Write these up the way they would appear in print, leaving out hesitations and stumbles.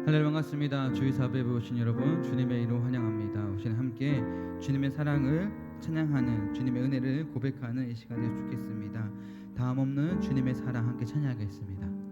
할렐루야, 반갑습니다. 주의 사업에 오신 여러분, 주님의 이름 환영합니다. 오신 함께 주님의 사랑을 찬양하는, 주님의 은혜를 고백하는 이 시간 되어 주겠습니다. 다음 없는 주님의 사랑 함께 찬양하겠습니다.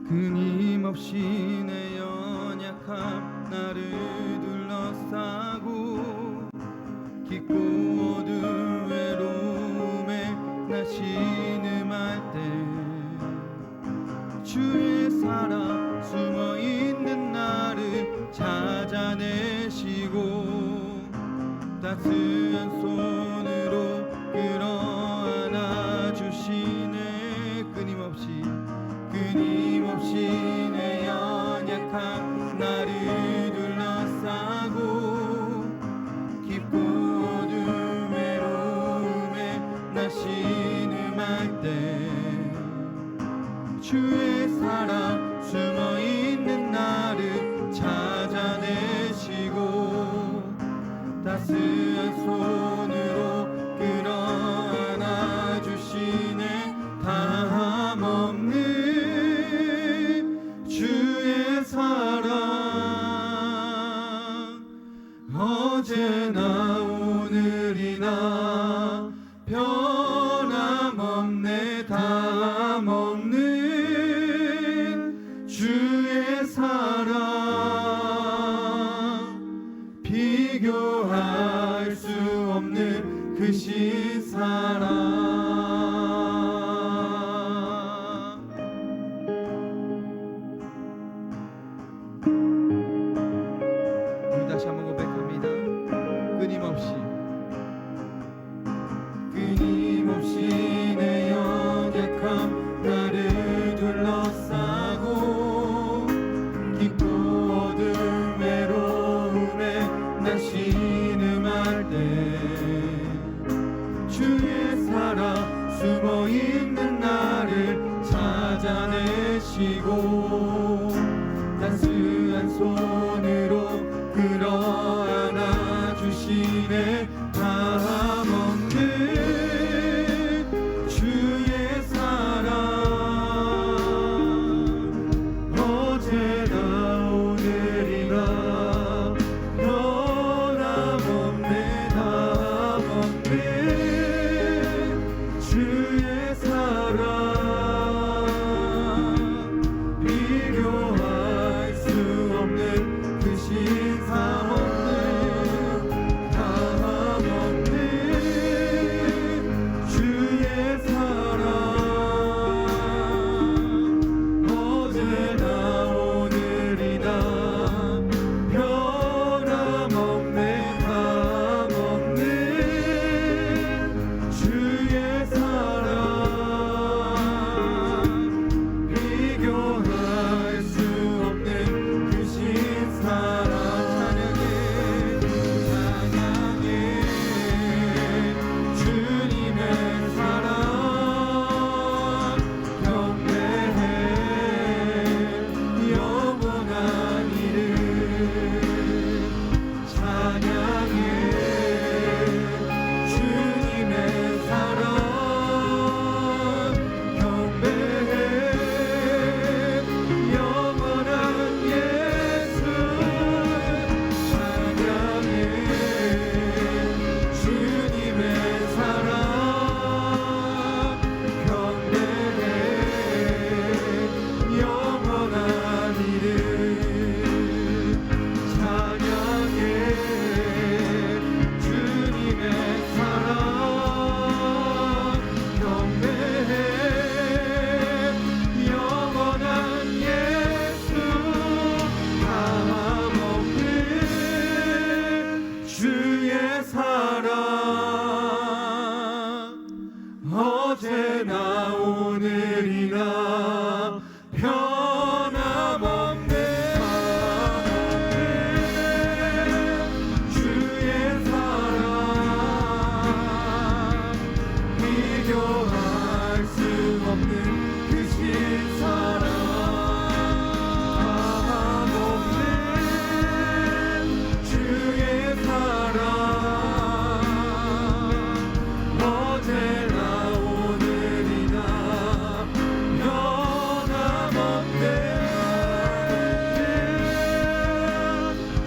끊임없이 내 연약함 나를 둘러싸고 깊고 어두운 외로움에 나 신음할 때 주의 사랑 숨어있는 나를 찾아내시고 따스한 손으로 끌어안아 주시네. 끊임없이 내 연약함 나를 둘러싸고 깊고 어두운 외로움에 나 신음할 때 주의 사랑 숨어있는 나를 찾아내시고 따스한 손으로 끌어안아 주시네. 다함 없는 주의 사랑 어제나 오늘이나 변함없네. 다함없는 주의 사랑 비교할 수 없는 그 신사랑. 다시 한번 고백합니다. 끊임없이 내 연약함 나를 둘러싸고 깊고 어두운 외로움에 나 신음할 때 주의 사랑 숨어있는 나를 찾아내시고 따스한 손으로 끌어안아 주시네. 다함없는 주의 사랑 어제나 오늘이나 변함없네. 다함없는 주의 사랑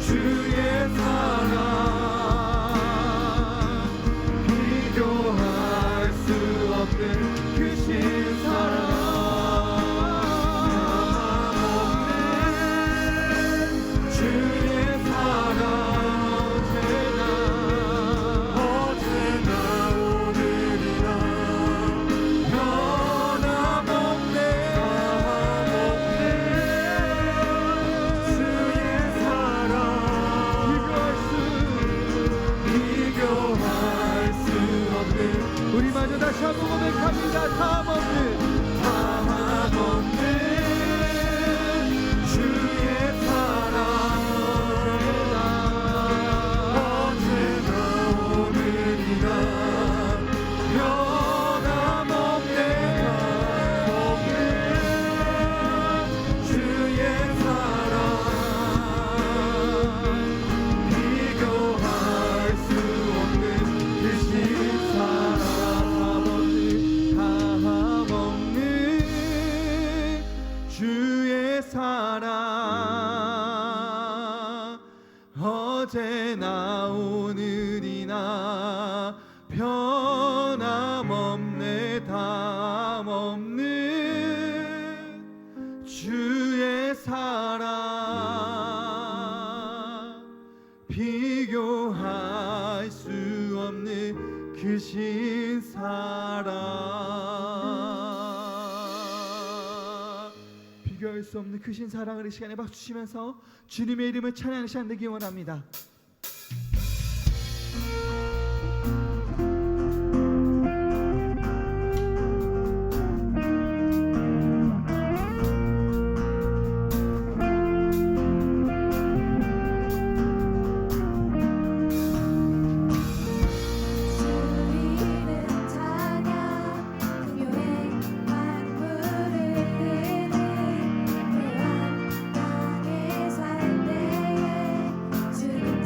주의 사랑 비교할 수 없는 크신 사랑 주의 사랑 어제나 오늘이나 변함없네 주의 사랑 비교할 수 없는 우리마저 다시 한번 고백합니다. 다함없는 주의 사랑 어제나 오늘이나 변함없네 주의 사랑 비교할 수 없는 크신 사랑 다함없는 주의 사랑 어제나 오늘이나 변함없네 다함없는 주의 사랑 비교할 수 없는 크신 사랑 비교할 수 없는 크신 사랑을 이 시간에 박수 치면서 주님의 이름을 찬양하는 시간 되기 원합니다. 주님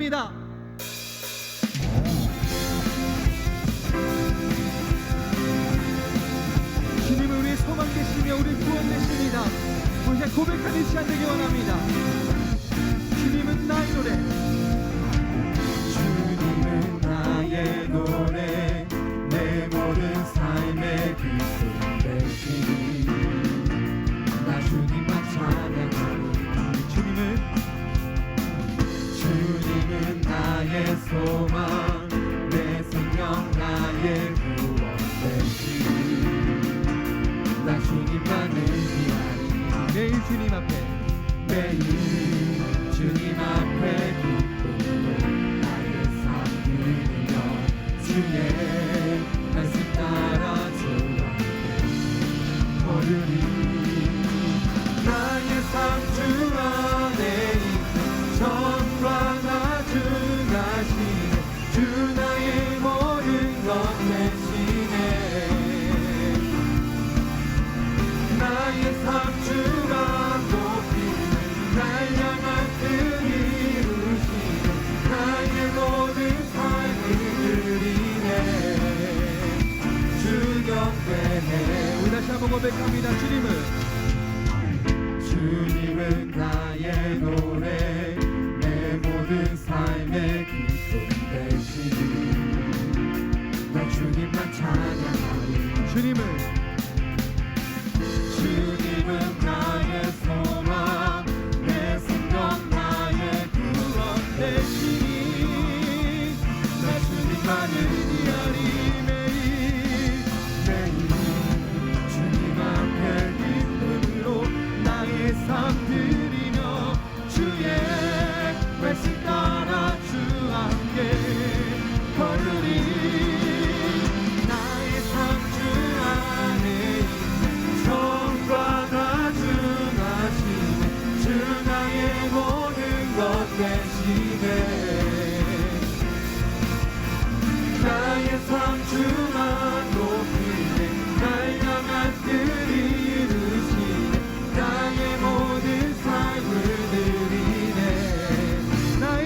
원합니다. 주님은 우리의 소망 되시며 우리의 구원 되십니다. 우리가 고백하는 시간 되기 원합니다. 주님은 나의 노래, 주님은 나의 노래, 내 모든 삶의 기쁨 되시니 나 주님만 찬양하리. 주님은 나의 소망, 내 생명 나의 구원 되시니 나 주님만 의지하리. 매일 주님 앞에, 매일 주님 앞에 기쁨으로 나의 삶 드리며 주의 말씀 따라 주 앞에 걸으리. 나의 삶 주 안에 있는 전과 나 주가시네. 주 나의 모든 것 대신에 나의 삶 주가 높이네. 날 향한 뜻 이루시네. 나의 모든 삶을 드리네. 주 경배해. 우리 다시 한번 고백합니다. 주님은 나의 노래, 내 모든 삶의 기쁨 되시니 나 주님만 찬양하리. 주님은 나의 소망, 내 생명 나의 구원 되시니 나 주님만 의지하리. 매일 주님 앞에 기쁨으로 나의 삶 드리며 주의 말씀 따라 주 함께 걸으리. 나의 삶 주 안에 있는 정과 나 주가시네. 주 나의 모든 것 대신에 나의 삶 주만 높이네. 날 향한 뜻 이루시네. 나의 모든 삶을 드리네. 나의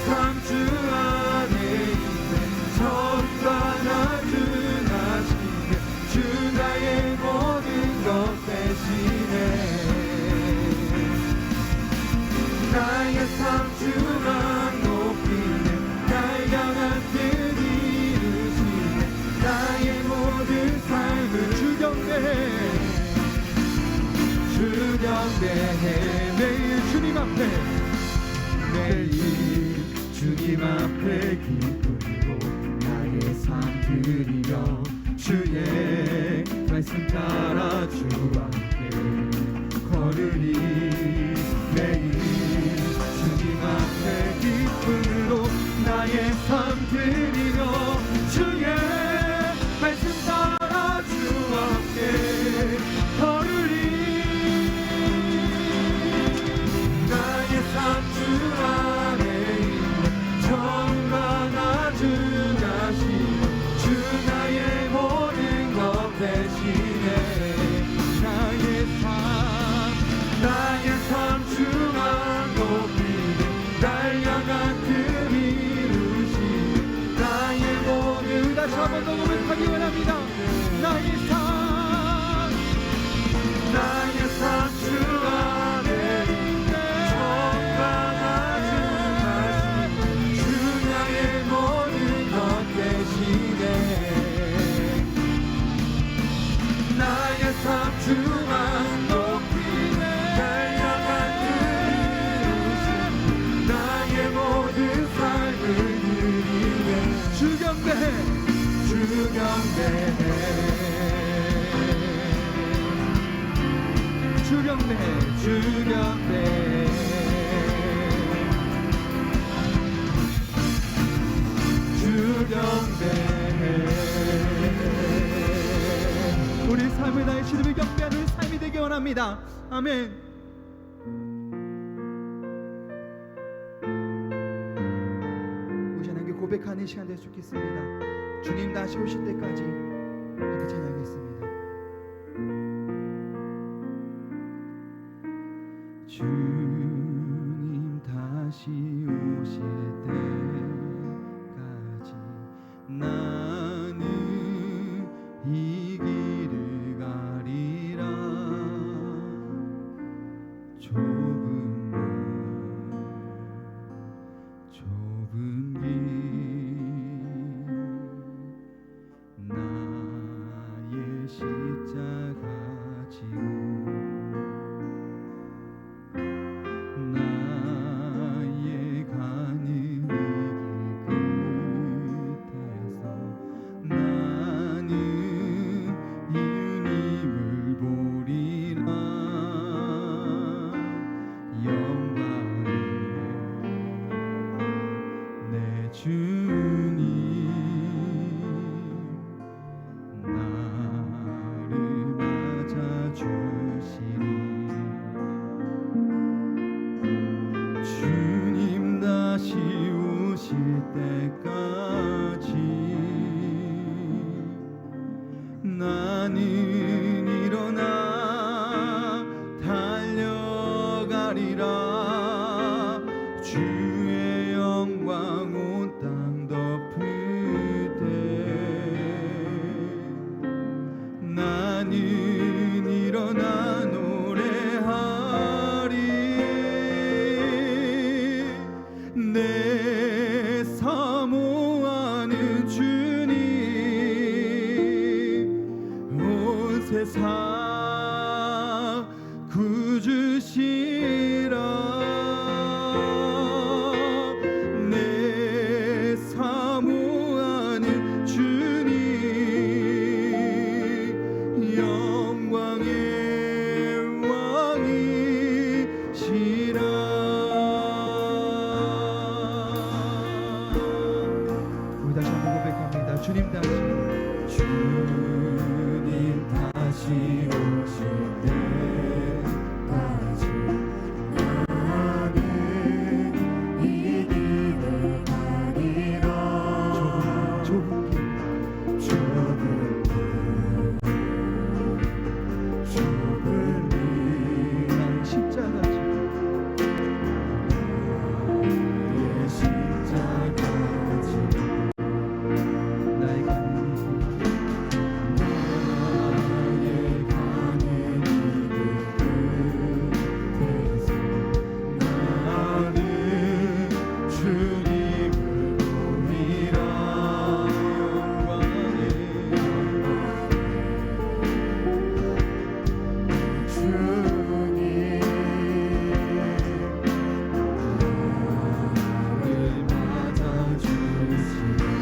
삶 주 안에 있네. 전과 나 주가시네. 주 나의 모든 것 대신에 나의 삶 주만 높이네. 날 향한 뜻 이루시네. 나의 모든 삶을 주 경배해. 매일 주님 앞에, 매일 주님 앞에 기쁨으로 나의 삶 드리며 주의 말씀 따라 주 함께 걸으리. 매일 주님 앞에 기쁨으로 나의 삶 드리며 주의 말씀 따라 주 함께 걸으리. 나의 삶 주 안에 있는 정과 나 주가시네. 주 나의 모든 것 대신에 나의 삶 주만 높이네. 날 향한 뜻 이루시네. 나의 모든 다시 한번 더 고백하기 원합니다. 나의 삶 주 안에 있네. 정과 나 주가시네. 주 나의 모든 것 대신에 나의 삶 주만 높이네. 날 향한 뜻 이루시네. 나의 모든 삶을 드리네. 주 경배해. 주 경배해. 주 경배해. 주 경배해. 주 경배해. 우리 삶을 다해 주님을 경배하는 삶이 되기 원합니다. 아멘. 우리 하나님께 고백하는 시간 되었으면 좋겠습니다. 주님 다시 오실 때까지 함께 찬양하겠습니다. 주님 나는 이 길을 가리라. 좁은 길 나의 십자가 지고 나의 가는 이 길 끝에서 나는 주님을 보리라. 영광의 내 주님 나를 맞아주시리. 주님 다시 오실 때까지 나는 일어나 달려가리라. 주의 영광 온 땅 덮을 때 나는 일어나 노래하리. 내 사모하는 주님 온 세상 구주시라. 내 사모하는 주님 영광의 왕이시라. 우리 다시 한번 고백합니다. 주님 다시 오실 때까지 나는 이 길을 가리라. 좁은 길 나의 십자가 지고 나의 가는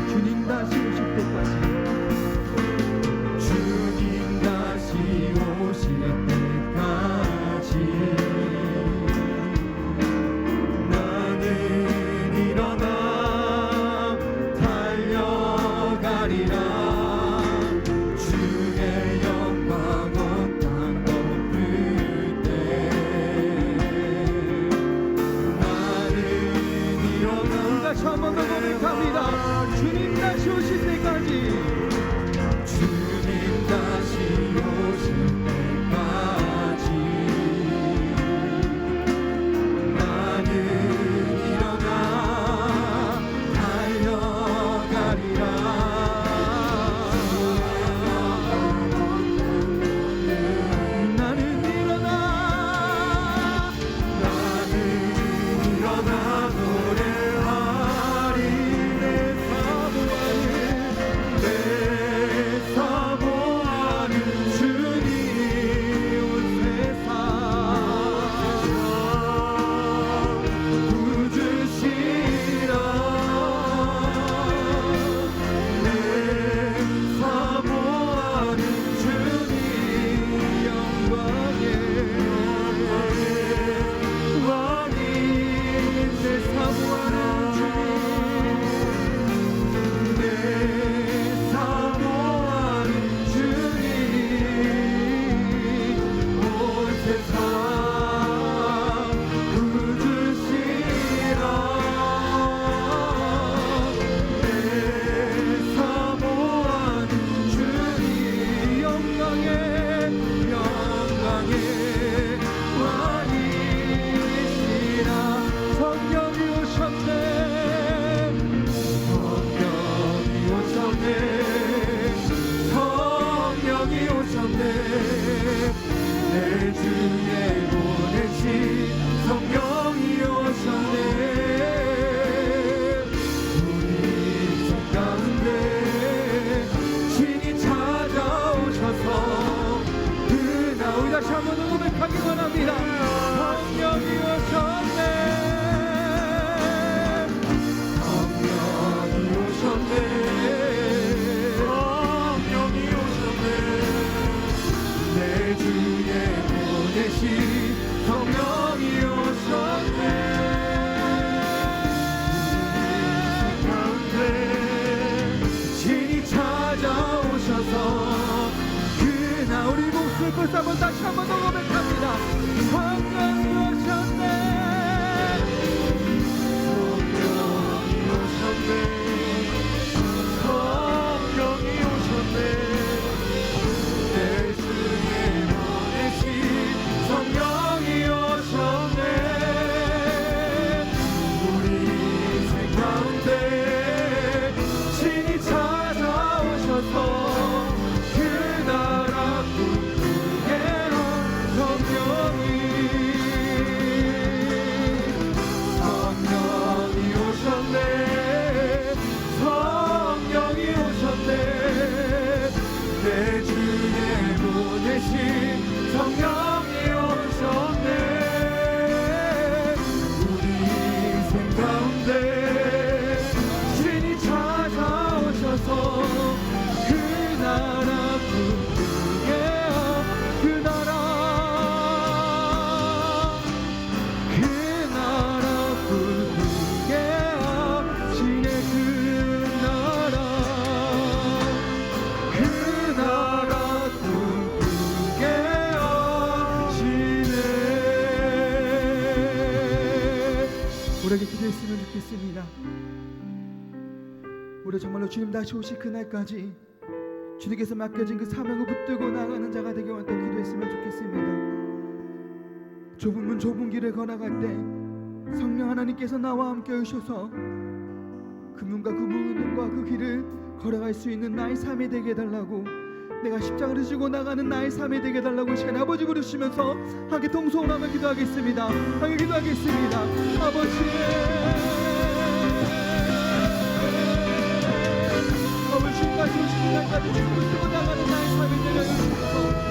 주님 다시 오실 때까지 주님 다시 오실 때까지 나는 일어나 달려가리라. 주의 영광 온 땅 덮을 때 나는 일어나 다시 한 번 더 고백합니다. 주님 다시 오실 때까지 주님 다시 오실 때까지 나는 일어나 달려가리라. 그것을 한번 다시 한번 더 고백합니다. 성령이 오셨네. 성령이 오셨네. 내 주에 보내신 성령이 오셨네. 우리 인생 가운데 신이 찾아오셔서 그 나라 꿈꾸게 한 성령이 오셨네. 성령이 오셨네. 내 주에 보내신 성령이 오셨네. 우리 인생 가운데 신이 찾아오셔서 그 나라 꿈꾸게 한 그 나라 꿈꾸게 하시네. 그 나라 꿈꾸게 하시네. 우리에게 기도했으면 좋겠습니다. 우리 정말로 주님 다시 오실 그날까지 주님께서 맡겨진 그 사명을 붙들고 나가는 자가 되기 원해 기도했으면 좋겠습니다. 좁은 문 좁은 길을 걸어갈 때 성령 하나님께서 나와 함께 오셔서 그 문과 그 문과 그 길을 걸어갈 수 있는 나의 삶이 되게 해달라고, 내가 십자가를 지고 나가는 나의 삶이 되게 해달라고 이 시간에 아버지 부르시면서 함께 동서원하며 기도하겠습니다. 함께 기도하겠습니다. 아버지 다시 오시는 날까지 주님을 쓰고 나가는 나의 삶이 되게 해주셔서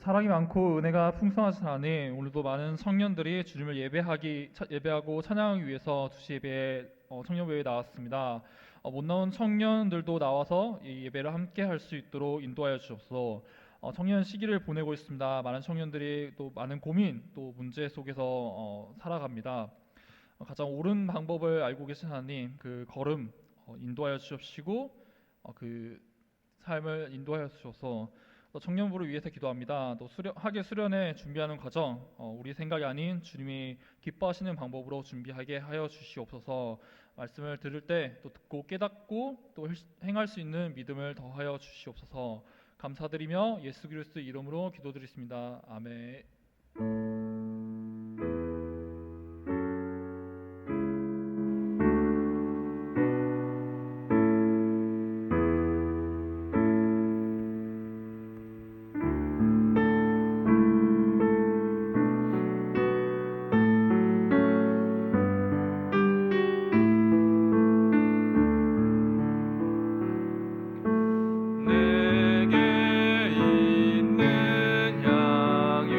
사랑이 많고 은혜가 풍성하신 하나님, 오늘도 많은 청년들이 주님을 예배하고 찬양하기 위해서 2시 예배에 청년회에 나왔습니다. 못 나온 청년들도 나와서 이 예배를 함께 할 수 있도록 인도하여 주옵소서. 청년 시기를 보내고 있습니다. 많은 청년들이 또 많은 고민 또 문제 속에서 살아갑니다. 가장 옳은 방법을 알고 계신 하나님, 그 걸음 인도하여 주옵시고 그 삶을 인도하여 주셔서 또 청년부를 위해서 기도합니다. 또 학예 수련회 준비하는 과정, 우리 생각이 아닌 주님이 기뻐하시는 방법으로 준비하게 하여 주시옵소서. 말씀을 들을 때 또 듣고 깨닫고 또 행할 수 있는 믿음을 더하여 주시옵소서. 감사드리며 예수 그리스도 이름으로 기도드리십니다. 아멘. 내게 있는 향유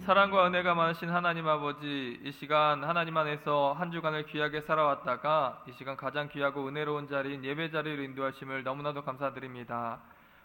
사랑과 은혜가 많으신 하나님 아버지, 이 시간 하나님 안에서 한 주간을 귀하게 살아왔다가 이 시간 가장 귀하고 은혜로운 자리인 예배 자리로 인도하심을 너무나도 감사드립니다.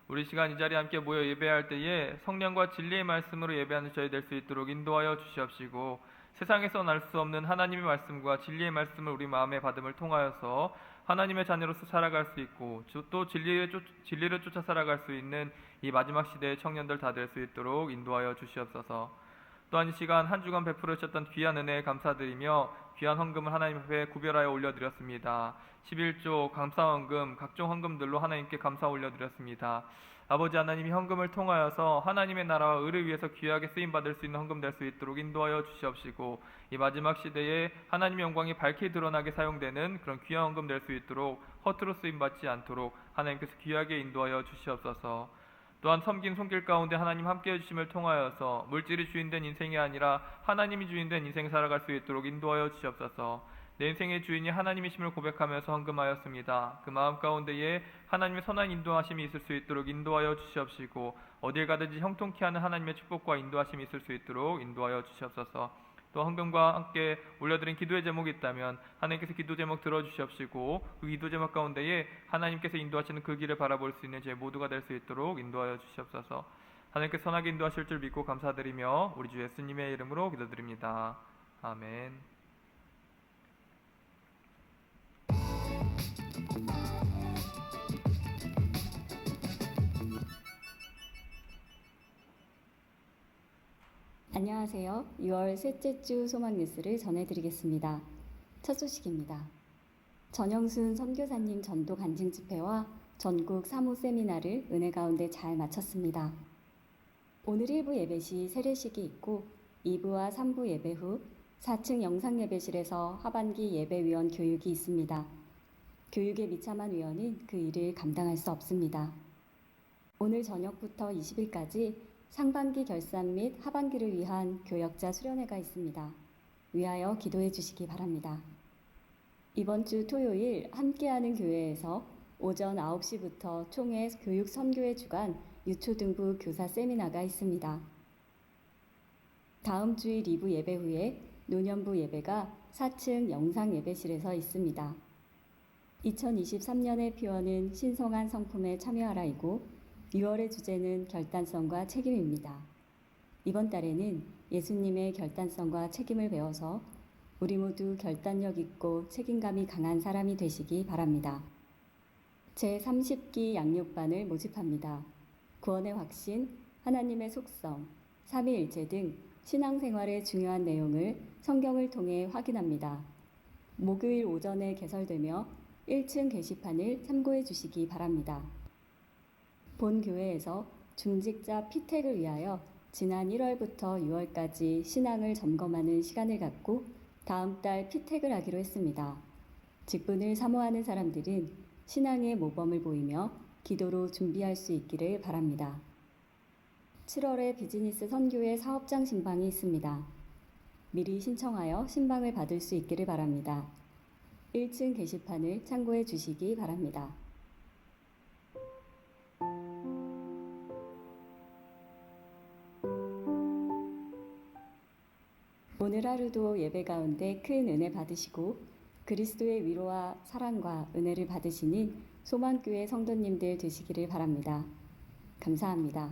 우리 시간 이 자리에 함께 모여 예배할 때에 성령과 진리의 말씀으로 예배하는 저희 될 수 있도록 인도하여 주시옵시고, 세상에서 날 수 없는 하나님의 말씀과 진리의 말씀을 우리 마음에 받음을 통하여서 하나님의 자녀로서 살아갈 수 있고, 또 진리를 쫓아 살아갈 수 있는 이 마지막 시대의 청년들 다 될 수 있도록 인도하여 주시옵소서. 또한 이 시간 한 주간 베풀어 주셨던 귀한 은혜에 감사드리며 귀한 헌금을 하나님 앞에 구별하여 올려드렸습니다. 11조 감사헌금, 각종 헌금들로 하나님께 감사 올려드렸습니다. 아버지 하나님이 헌금을 통하여서 하나님의 나라와 의를 위해서 귀하게 쓰임받을 수 있는 헌금 될 수 있도록 인도하여 주시옵시고, 이 마지막 시대에 하나님의 영광이 밝게 드러나게 사용되는 그런 귀한 헌금 될 수 있도록 허투루 쓰임받지 않도록 하나님께서 귀하게 인도하여 주시옵소서. 또한 섬긴 손길 가운데 하나님 함께해 주심을 통하여서 물질이 주인된 인생이 아니라 하나님이 주인된 인생 살아갈 수 있도록 인도하여 주시옵소서. 내 인생의 주인이 하나님이심을 고백하면서 헌금하였습니다. 그 마음 가운데에 하나님의 선한 인도하심이 있을 수 있도록 인도하여 주시옵시고, 어딜 가든지 형통케 하는 하나님의 축복과 인도하심이 있을 수 있도록 인도하여 주시옵소서. 또 헌금과 함께 올려드린 기도의 제목이 있다면 하나님께서 기도 제목 들어주시옵시고, 그 기도 제목 가운데에 하나님께서 인도하시는 그 길을 바라볼 수 있는 제 모두가 될 수 있도록 인도하여 주시옵소서. 하나님께서 선하게 인도하실 줄 믿고 감사드리며 우리 주 예수님의 이름으로 기도드립니다. 아멘. 안녕하세요. 6월 셋째 주 소망 뉴스를 전해드리겠습니다. 첫 소식입니다. 전영순 선교사님 전도 간증 집회와 전국 사모 세미나를 은혜 가운데 잘 마쳤습니다. 오늘 1부 예배 시 세례식이 있고 2부와 3부 예배 후 4층 영상 예배실에서 하반기 예배위원 교육이 있습니다. 교육에 미참한 위원은 그 일을 감당할 수 없습니다. 오늘 저녁부터 20일까지 상반기 결산 및 하반기를 위한 교역자 수련회가 있습니다. 위하여 기도해 주시기 바랍니다. 이번 주 토요일 함께하는 교회에서 오전 9시부터 총회 교육 선교회 주간 유초등부 교사 세미나가 있습니다. 다음 주일 2부 예배 후에 노년부 예배가 4층 영상 예배실에서 있습니다. 2023년의 표어는 신성한 성품에 참여하라이고 6월의 주제는 결단성과 책임입니다. 이번 달에는 예수님의 결단성과 책임을 배워서 우리 모두 결단력 있고 책임감이 강한 사람이 되시기 바랍니다. 제30기 양육반을 모집합니다. 구원의 확신, 하나님의 속성, 삼위일체 등 신앙생활의 중요한 내용을 성경을 통해 확인합니다. 목요일 오전에 개설되며 1층 게시판을 참고해 주시기 바랍니다. 본 교회에서 중직자 피택을 위하여 지난 1월부터 6월까지 신앙을 점검하는 시간을 갖고 다음 달 피택을 하기로 했습니다. 직분을 사모하는 사람들은 신앙의 모범을 보이며 기도로 준비할 수 있기를 바랍니다. 7월에 비즈니스 선교회 사업장 신방이 있습니다. 미리 신청하여 신방을 받을 수 있기를 바랍니다. 1층 게시판을 참고해 주시기 바랍니다. 오늘 하루도 예배 가운데 큰 은혜 받으시고 그리스도의 위로와 사랑과 은혜를 받으시는 소망교회 성도님들 되시기를 바랍니다. 감사합니다.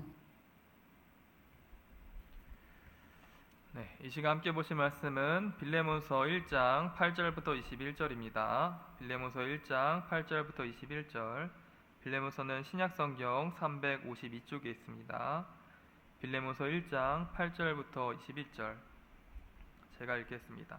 네, 이 시간 함께 보실 말씀은 빌레몬서 1장 8절부터 21절입니다. 빌레몬서 1장 8절부터 21절. 빌레몬서는 신약성경 352쪽에 있습니다. 빌레몬서 1장 8절부터 21절. 제가 읽겠습니다.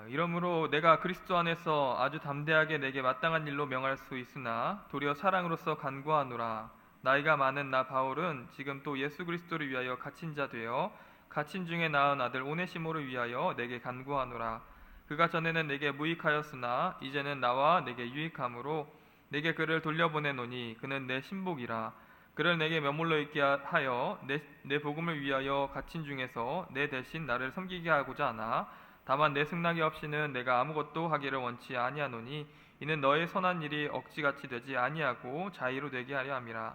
이러므로 내가 그리스도 안에서 아주 담대하게 내게 마땅한 일로 명할 수 있으나 도리어 사랑으로서 간구하노라. 나이가 많은 나 바울은 지금 또 예수 그리스도를 위하여 갇힌 자 되어 갇힌 중에 낳은 아들 오네시모를 위하여 내게 간구하노라. 그가 전에는 내게 무익하였으나 이제는 나와 내게 유익함으로 내게 그를 돌려보내노니 그는 내 신복이라. 그를 내게 머물러 있게 하여 내 복음을 위하여 갇힌 중에서 내 대신 나를 섬기게 하고자 하나 다만 내 승낙이 없이는 내가 아무것도 하기를 원치 아니하노니 이는 너의 선한 일이 억지같이 되지 아니하고 자의로 되게 하려 함이라.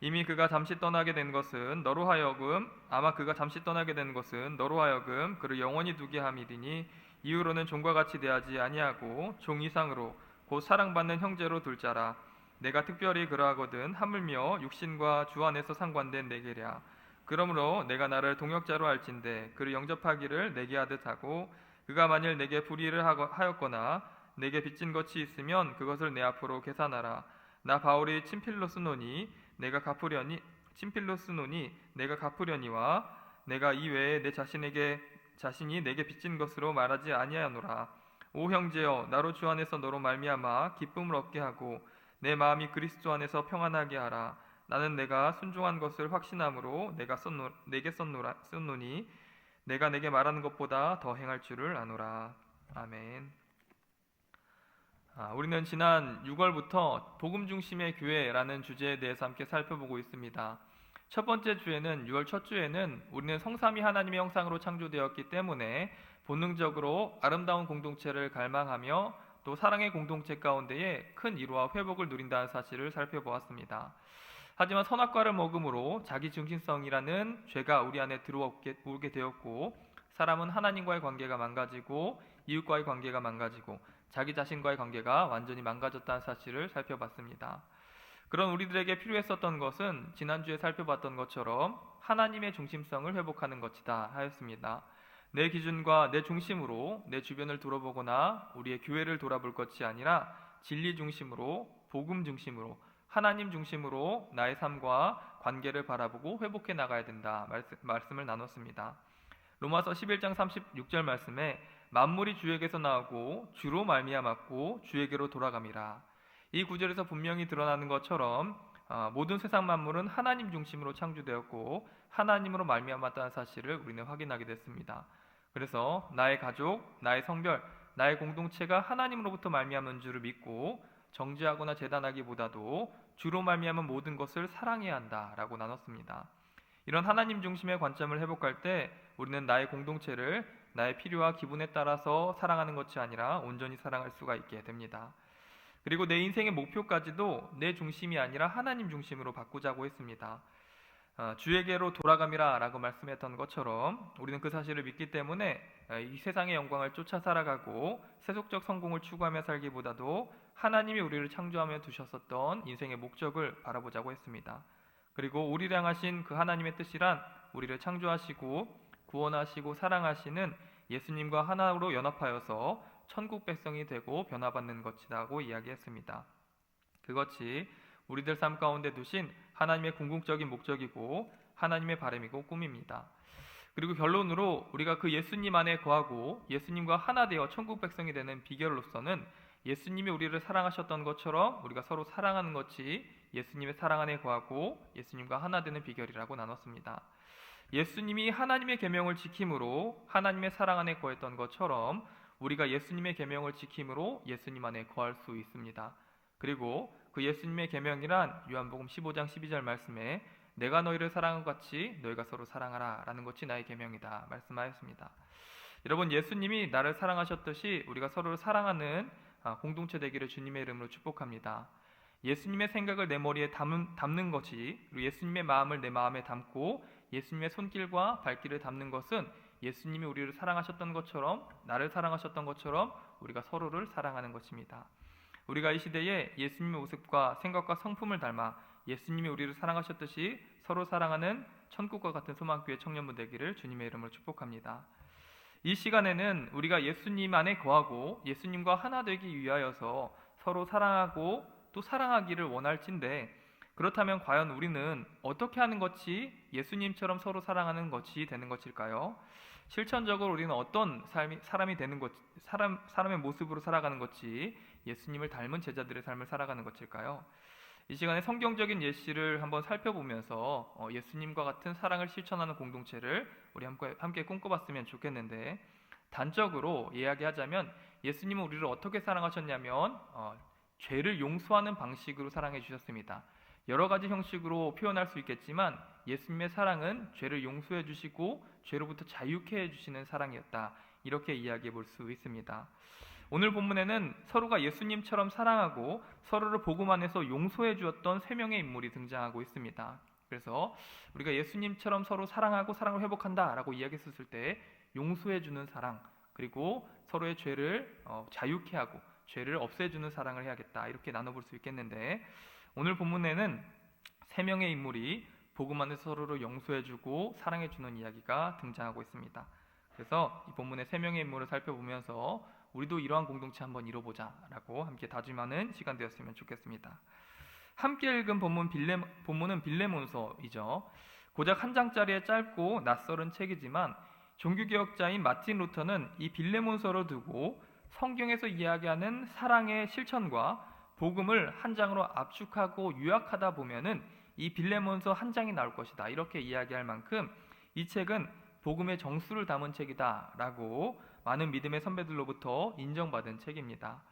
이미 그가 잠시 떠나게 된 것은 너로 하여금 그를 영원히 두게 함이리니 이후로는 종과 같이 대하지 아니하고 종 이상으로 곧 사랑받는 형제로 둘 자라. 내가 특별히 그러하거든 하물며 육신과 주 안에서 상관된 내게랴. 그러므로 내가 나를 동역자로 할진대 그를 영접하기를 내게 하듯 하고 그가 만일 내게 불의를 하였거나 내게 빚진 것이 있으면 그것을 내 앞으로 계산하라. 나 바울이 친필로 쓰노니 내가 갚으려니와 내가 이외에 내 자신이 내게 빚진 것으로 말하지 아니하노라. 오 형제여, 나로 주 안에서 너로 말미암아 기쁨을 얻게 하고 내 마음이 그리스도 안에서 평안하게 하라. 나는 내가 순종한 것을 확신함으로 내게 썼노니 내가 내게 말하는 것보다 더 행할 줄을 아노라. 아멘. 우리는 지난 6월부터 복음 중심의 교회라는 주제에 대해서 함께 살펴보고 있습니다. 첫 번째 주에는 6월 첫 주에는 우리는 성삼위 하나님의 형상으로 창조되었기 때문에 본능적으로 아름다운 공동체를 갈망하며 또 사랑의 공동체 가운데에 큰 위로와 회복을 누린다는 사실을 살펴보았습니다. 하지만 선악과를 먹음으로 자기 중심성이라는 죄가 우리 안에 들어오게 되었고 사람은 하나님과의 관계가 망가지고 이웃과의 관계가 망가지고 자기 자신과의 관계가 완전히 망가졌다는 사실을 살펴봤습니다. 그런 우리들에게 필요했었던 것은 지난주에 살펴봤던 것처럼 하나님의 중심성을 회복하는 것이다 하였습니다. 내 기준과 내 중심으로 내 주변을 돌아보거나 우리의 교회를 돌아볼 것이 아니라 진리 중심으로, 복음 중심으로, 하나님 중심으로 나의 삶과 관계를 바라보고 회복해 나가야 된다 말씀을 나눴습니다. 로마서 11장 36절 말씀에 만물이 주에게서 나오고 주로 말미암았고 주에게로 돌아감이라. 이 구절에서 분명히 드러나는 것처럼 모든 세상 만물은 하나님 중심으로 창조되었고 하나님으로 말미암았다는 사실을 우리는 확인하게 됐습니다. 그래서 나의 가족, 나의 성별, 나의 공동체가 하나님으로부터 말미암은 줄을 믿고 정죄하거나 재단하기보다도 주로 말미암은 모든 것을 사랑해야 한다라고 나눴습니다. 이런 하나님 중심의 관점을 회복할 때 우리는 나의 공동체를 나의 필요와 기분에 따라서 사랑하는 것이 아니라 온전히 사랑할 수가 있게 됩니다. 그리고 내 인생의 목표까지도 내 중심이 아니라 하나님 중심으로 바꾸자고 했습니다. 주에게로 돌아감이라 라고 말씀했던 것처럼 우리는 그 사실을 믿기 때문에 이 세상의 영광을 쫓아 살아가고 세속적 성공을 추구하며 살기보다도 하나님이 우리를 창조하며 두셨었던 인생의 목적을 바라보자고 했습니다. 그리고 우리를 향하신 그 하나님의 뜻이란 우리를 창조하시고 구원하시고 사랑하시는 예수님과 하나로 연합하여서 천국 백성이 되고 변화받는 것이라고 이야기했습니다. 그것이 우리들 삶 가운데 두신 하나님의 궁극적인 목적이고 하나님의 바람이고 꿈입니다. 그리고 결론으로 우리가 그 예수님 안에 거하고 예수님과 하나 되어 천국 백성이 되는 비결로서는 예수님이 우리를 사랑하셨던 것처럼 우리가 서로 사랑하는 것이 예수님의 사랑 안에 거하고 예수님과 하나 되는 비결이라고 나눴습니다. 예수님이 하나님의 계명을 지킴으로 하나님의 사랑 안에 거했던 것처럼 우리가 예수님의 계명을 지킴으로 예수님 안에 거할 수 있습니다. 그리고 그 예수님의 계명이란 요한복음 15장 12절 말씀에 내가 너희를 사랑한 것 같이 너희가 서로 사랑하라 라는 것이 나의 계명이다 말씀하였습니다. 여러분, 예수님이 나를 사랑하셨듯이 우리가 서로를 사랑하는 공동체 되기를 주님의 이름으로 축복합니다. 예수님의 생각을 내 머리에 담는 것이, 그리고 예수님의 마음을 내 마음에 담고 예수님의 손길과 발길을 담는 것은 예수님이 우리를 사랑하셨던 것처럼, 나를 사랑하셨던 것처럼 우리가 서로를 사랑하는 것입니다. 우리가 이 시대에 예수님의 모습과 생각과 성품을 닮아 예수님이 우리를 사랑하셨듯이 서로 사랑하는 천국과 같은 소망교회 청년분 되기를 주님의 이름으로 축복합니다. 이 시간에는 우리가 예수님 안에 거하고 예수님과 하나 되기 위하여서 서로 사랑하고 또 사랑하기를 원할진데, 그렇다면 과연 우리는 어떻게 하는 것이 예수님처럼 서로 사랑하는 것이 되는 것일까요? 실천적으로 우리는 어떤 사람의 모습으로 살아가는 것이 예수님을 닮은 제자들의 삶을 살아가는 것일까요? 이 시간에 성경적인 예시를 한번 살펴보면서 예수님과 같은 사랑을 실천하는 공동체를 우리 함께 꿈꿔봤으면 좋겠는데, 단적으로 이야기하자면 예수님은 우리를 어떻게 사랑하셨냐면 죄를 용서하는 방식으로 사랑해 주셨습니다. 여러 가지 형식으로 표현할 수 있겠지만 예수님의 사랑은 죄를 용서해 주시고 죄로부터 자유케 해 주시는 사랑이었다, 이렇게 이야기해 볼 수 있습니다. 오늘 본문에는 서로가 예수님처럼 사랑하고 서로를 복음 안에서 용서해 주었던 세 명의 인물이 등장하고 있습니다. 그래서 우리가 예수님처럼 서로 사랑하고 사랑을 회복한다라고 이야기했을 때 용서해 주는 사랑, 그리고 서로의 죄를 자유케 하고 죄를 없애주는 사랑을 해야겠다, 이렇게 나눠볼 수 있겠는데, 오늘 본문에는 세 명의 인물이 복음 안에서 서로를 용서해주고 사랑해주는 이야기가 등장하고 있습니다. 그래서 이 본문의 세 명의 인물을 살펴보면서 우리도 이러한 공동체 한번 이뤄보자라고 함께 다짐하는 시간 되었으면 좋겠습니다. 함께 읽은 본문은 빌레몬서이죠. 고작 한 장짜리의 짧고 낯설은 책이지만 종교개혁자인 마틴 루터는 이 빌레몬서를 두고 성경에서 이야기하는 사랑의 실천과 복음을 한 장으로 압축하고 요약하다 보면은 이 빌레몬서 한 장이 나올 것이다, 이렇게 이야기할 만큼 이 책은 복음의 정수를 담은 책이다라고 많은 믿음의 선배들로부터 인정받은 책입니다.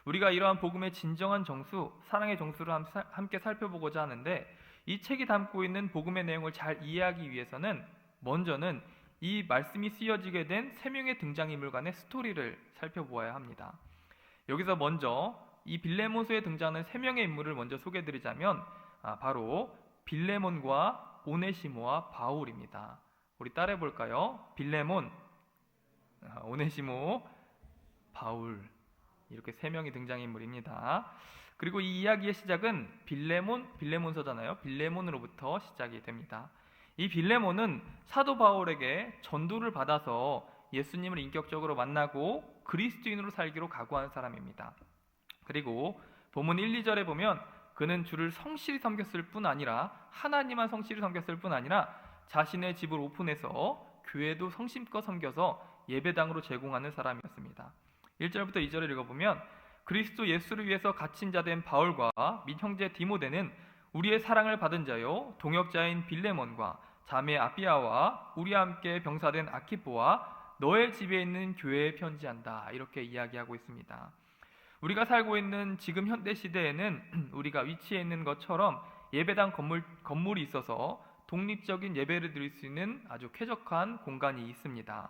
우리가 이러한 복음의 진정한 정수, 사랑의 정수를 함께 살펴보고자 하는데, 이 책이 담고 있는 복음의 내용을 잘 이해하기 위해서는 먼저는 이 말씀이 쓰여지게 된 세 명의 등장인물 간의 스토리를 살펴보아야 합니다. 여기서 먼저 이 빌레몬서에 등장하는 세 명의 인물을 먼저 소개해드리자면 바로 빌레몬과 오네시모와 바울입니다. 우리 따라해 볼까요? 빌레몬, 오네시모, 바울, 이렇게 세 명이 등장인물입니다. 그리고 이 이야기의 시작은 빌레몬서잖아요. 빌레몬으로부터 시작이 됩니다. 이 빌레몬은 사도 바울에게 전도를 받아서 예수님을 인격적으로 만나고 그리스도인으로 살기로 각오한 사람입니다. 그리고 본문 1, 2절에 보면 그는 주를 성실히 섬겼을 뿐 아니라, 하나님만 성실히 섬겼을 뿐 아니라 자신의 집을 오픈해서 교회도 성심껏 섬겨서 예배당으로 제공하는 사람이었습니다. 1절부터 2절을 읽어보면 그리스도 예수를 위해서 갇힌 자 된 바울과 및 형제 디모데는 우리의 사랑을 받은 자요 동역자인 빌레몬과 자매 아비아와 우리와 함께 병사된 아키포와 너의 집에 있는 교회에 편지한다, 이렇게 이야기하고 있습니다. 우리가 살고 있는 지금 현대 시대에는 우리가 위치해 있는 것처럼 예배당 건물이 있어서 독립적인 예배를 드릴 수 있는 아주 쾌적한 공간이 있습니다.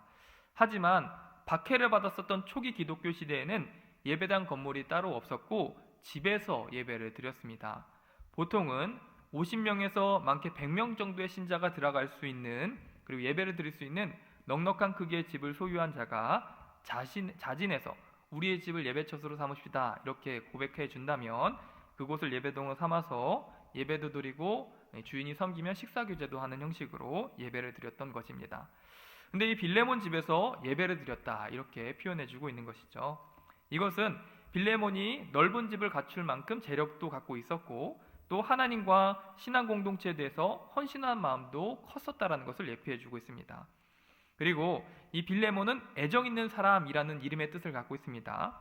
하지만 박해를 받았었던 초기 기독교 시대에는 예배당 건물이 따로 없었고 집에서 예배를 드렸습니다. 보통은 50명에서 많게 100명 정도의 신자가 들어갈 수 있는, 그리고 예배를 드릴 수 있는 넉넉한 크기의 집을 소유한 자가 자진해서 우리의 집을 예배처소로 삼으십시다, 이렇게 고백해 준다면 그곳을 예배동으로 삼아서 예배도 드리고 주인이 섬기면 식사 교제도 하는 형식으로 예배를 드렸던 것입니다. 근데 이 빌레몬 집에서 예배를 드렸다, 이렇게 표현해 주고 있는 것이죠. 이것은 빌레몬이 넓은 집을 갖출 만큼 재력도 갖고 있었고 또 하나님과 신앙 공동체에 대해서 헌신한 마음도 컸었다라는 것을 예표해 주고 있습니다. 그리고 이 빌레몬은 애정 있는 사람이라는 이름의 뜻을 갖고 있습니다.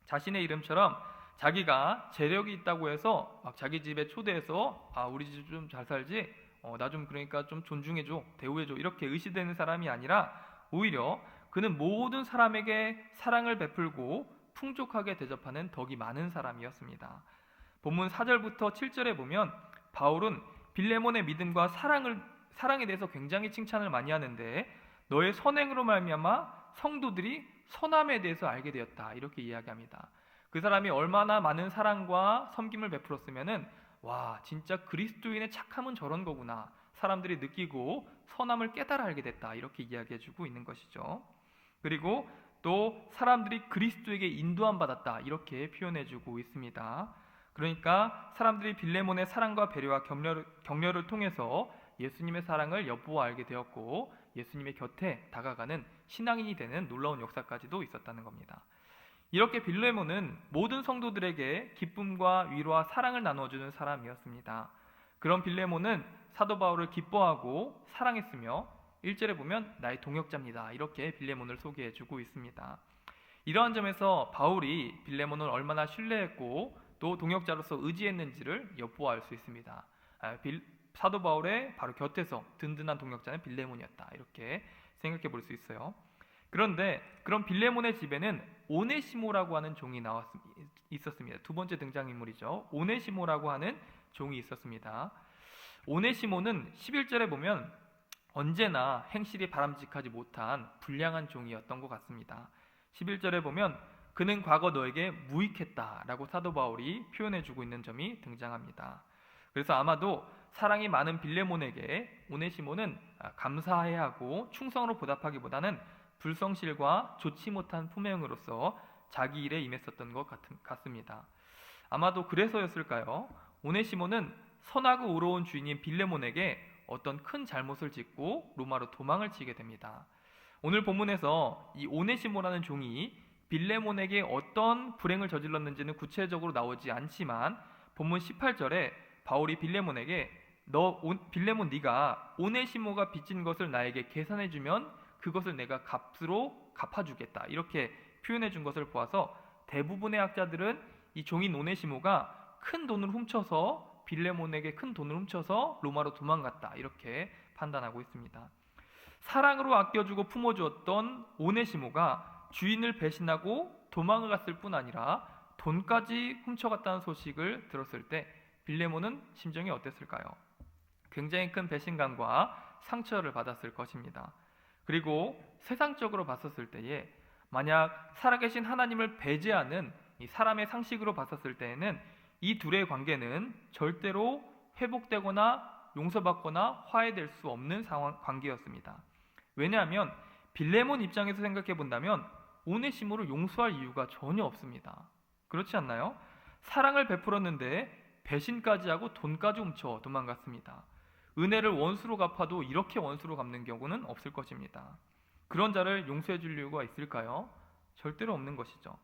자신의 이름처럼 자기가 재력이 있다고 해서 막 자기 집에 초대해서 우리 집 좀 잘 살지, 나 좀 그러니까 좀 존중해줘, 대우해줘, 이렇게 의시되는 사람이 아니라 오히려 그는 모든 사람에게 사랑을 베풀고 풍족하게 대접하는 덕이 많은 사람이었습니다. 본문 4절부터 7절에 보면 바울은 빌레몬의 믿음과 사랑에 대해서 굉장히 칭찬을 많이 하는데, 너의 선행으로 말미암아 성도들이 선함에 대해서 알게 되었다, 이렇게 이야기합니다. 그 사람이 얼마나 많은 사랑과 섬김을 베풀었으면은 와, 진짜 그리스도인의 착함은 저런 거구나, 사람들이 느끼고 선함을 깨달아 알게 됐다, 이렇게 이야기해주고 있는 것이죠. 그리고 또 사람들이 그리스도에게 인도함 받았다, 이렇게 표현해주고 있습니다. 그러니까 사람들이 빌레몬의 사랑과 배려와 격려를 통해서 예수님의 사랑을 엿보아 알게 되었고 예수님의 곁에 다가가는 신앙인이 되는 놀라운 역사까지도 있었다는 겁니다. 이렇게 빌레몬은 모든 성도들에게 기쁨과 위로와 사랑을 나눠주는 사람이었습니다. 그런 빌레몬은 사도 바울을 기뻐하고 사랑했으며 1절에 보면 나의 동역자입니다, 이렇게 빌레몬을 소개해주고 있습니다. 이러한 점에서 바울이 빌레몬을 얼마나 신뢰했고 또 동역자로서 의지했는지를 엿보아 알 수 있습니다. 사도 바울의 바로 곁에서 든든한 동역자는 빌레몬이었다, 이렇게 생각해 볼 수 있어요. 그런데 그런 빌레몬의 집에는 오네시모라고 하는 종이 있었습니다. 두 번째 등장인물이죠. 오네시모라고 하는 종이 있었습니다. 오네시모는 11절에 보면 언제나 행실이 바람직하지 못한 불량한 종이었던 것 같습니다. 11절에 보면 그는 과거 너에게 무익했다라고 사도 바울이 표현해주고 있는 점이 등장합니다. 그래서 아마도 사랑이 많은 빌레몬에게 오네시모는 감사해야 하고 충성으로 보답하기보다는 불성실과 좋지 못한 품행으로서 자기 일에 임했었던 것 같습니다. 아마도 그래서였을까요? 오네시모는 선하고 의로운 주인인 빌레몬에게 어떤 큰 잘못을 짓고 로마로 도망을 치게 됩니다. 오늘 본문에서 이 오네시모라는 종이 빌레몬에게 어떤 불행을 저질렀는지는 구체적으로 나오지 않지만 본문 18절에 바울이 빌레몬에게 빌레몬 네가 오네시모가 빚진 것을 나에게 계산해주면 그것을 내가 값으로 갚아주겠다 이렇게 표현해준 것을 보아서 대부분의 학자들은 이 종인 오네시모가 큰 돈을 훔쳐서 빌레몬에게 큰 돈을 훔쳐서 로마로 도망갔다 이렇게 판단하고 있습니다. 사랑으로 아껴주고 품어주었던 오네시모가 주인을 배신하고 도망을 갔을 뿐 아니라 돈까지 훔쳐갔다는 소식을 들었을 때 빌레몬은 심정이 어땠을까요? 굉장히 큰 배신감과 상처를 받았을 것입니다. 그리고 세상적으로 봤었을 때에 만약 살아계신 하나님을 배제하는 이 사람의 상식으로 봤었을 때에는 이 둘의 관계는 절대로 회복되거나 용서받거나 화해될 수 없는 관계였습니다. 왜냐하면 빌레몬 입장에서 생각해 본다면 오네시모를 용서할 이유가 전혀 없습니다. 그렇지 않나요? 사랑을 베풀었는데 배신까지 하고 돈까지 훔쳐 도망갔습니다. 은혜를 원수로 갚아도 이렇게 원수로 갚는 경우는 없을 것입니다. 그런 자를 용서해 줄 이유가 있을까요? 절대로 없는 것이죠.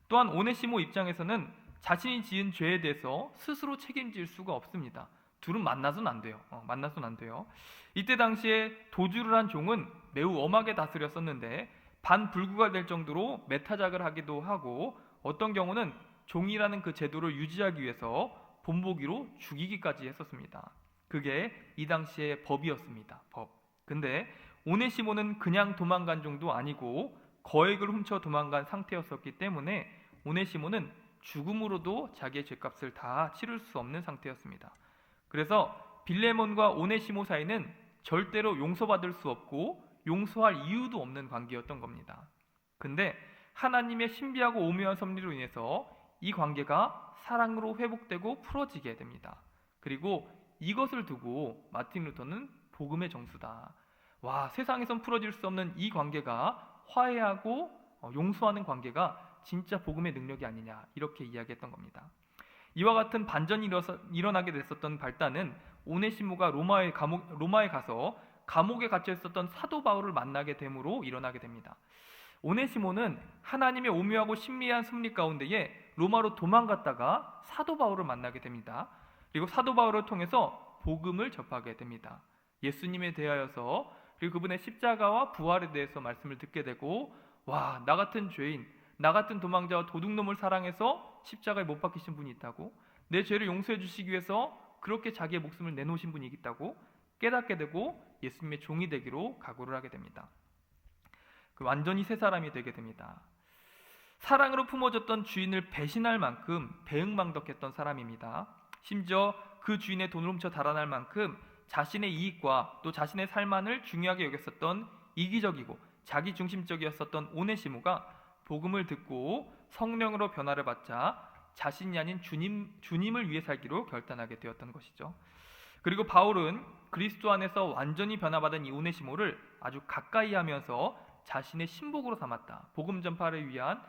또한 오네시모 입장에서는 자신이 지은 죄에 대해서 스스로 책임질 수가 없습니다. 둘은 만나서는 안 돼요. 만나서는 안 돼요. 이때 당시에 도주를 한 종은 매우 엄하게 다스렸었는데 반불구가 될 정도로 매타작을 하기도 하고 어떤 경우는 종이라는 그 제도를 유지하기 위해서 본보기로 죽이기까지 했었습니다. 그게 이 당시의 법이었습니다. 법. 근데 오네시모는 그냥 도망간 종도 아니고 거액을 훔쳐 도망간 상태였었기 때문에 오네시모는 죽음으로도 자기의 죄값을 다 치를 수 없는 상태였습니다. 그래서 빌레몬과 오네시모 사이는 절대로 용서받을 수 없고 용서할 이유도 없는 관계였던 겁니다. 근데 하나님의 신비하고 오묘한 섭리로 인해서 이 관계가 사랑으로 회복되고 풀어지게 됩니다. 그리고 이것을 두고 마틴 루터는 복음의 정수다. 와, 세상에선 풀어질 수 없는 이 관계가 화해하고 용서하는 관계가 진짜 복음의 능력이 아니냐 이렇게 이야기했던 겁니다. 이와 같은 반전이 일어나게 됐었던 발단은 오네시모가 로마에 가서 감옥에 갇혀 있었던 사도 바울을 만나게 됨으로 일어나게 됩니다. 오네시모는 하나님의 오묘하고 신비한 섭리 가운데에 로마로 도망갔다가 사도 바울을 만나게 됩니다. 그리고 사도 바울을 통해서 복음을 접하게 됩니다. 예수님에 대하여서 그리고 그분의 십자가와 부활에 대해서 말씀을 듣게 되고 와, 나 같은 죄인, 나 같은 도망자와 도둑놈을 사랑해서 십자가에 못 박히신 분이 있다고, 내 죄를 용서해 주시기 위해서 그렇게 자기의 목숨을 내놓으신 분이 있다고 깨닫게 되고 예수님의 종이 되기로 각오를 하게 됩니다. 완전히 새 사람이 되게 됩니다. 사랑으로 품어줬던 주인을 배신할 만큼 배은망덕했던 사람입니다. 심지어 그 주인의 돈을 훔쳐 달아날 만큼 자신의 이익과 또 자신의 삶만을 중요하게 여겼었던 이기적이고 자기중심적이었었던 오네시모가 복음을 듣고 성령으로 변화를 받자 자신이 아닌 주님을 위해 살기로 결단하게 되었던 것이죠. 그리고 바울은 그리스도 안에서 완전히 변화받은 이 오네시모를 아주 가까이 하면서 자신의 신복으로 삼았다. 복음 전파를 위한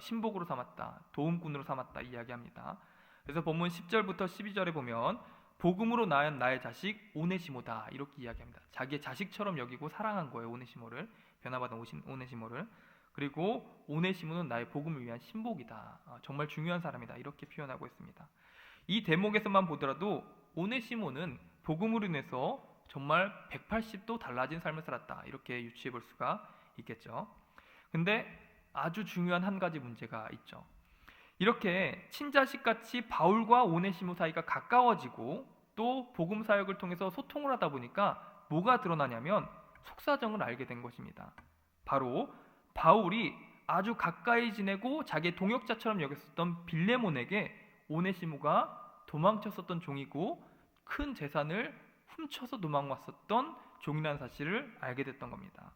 신복으로 삼았다. 도움꾼으로 삼았다 이야기합니다. 그래서 본문 10절부터 12절에 보면 복음으로 낳은 나의 자식 오네시모다 이렇게 이야기합니다. 자기의 자식처럼 여기고 사랑한 거예요. 오네시모를, 변화받은 오네시모를. 그리고 오네시모는 나의 복음을 위한 신복이다. 정말 중요한 사람이다 이렇게 표현하고 있습니다. 이 대목에서만 보더라도 오네시모는 복음으로 인해서 정말 180도 달라진 삶을 살았다 이렇게 유추해 볼 수가 있겠죠. 근데 아주 중요한 한 가지 문제가 있죠. 이렇게 친자식같이 바울과 오네시모 사이가 가까워지고 또 복음 사역을 통해서 소통을 하다 보니까 뭐가 드러나냐면 속사정을 알게 된 것입니다. 바로 바울이 아주 가까이 지내고 자기의 동역자처럼 여겼었던 빌레몬에게 오네시모가 도망쳤었던 종이고 큰 재산을 훔쳐서 도망왔었던 종이라는 사실을 알게 됐던 겁니다.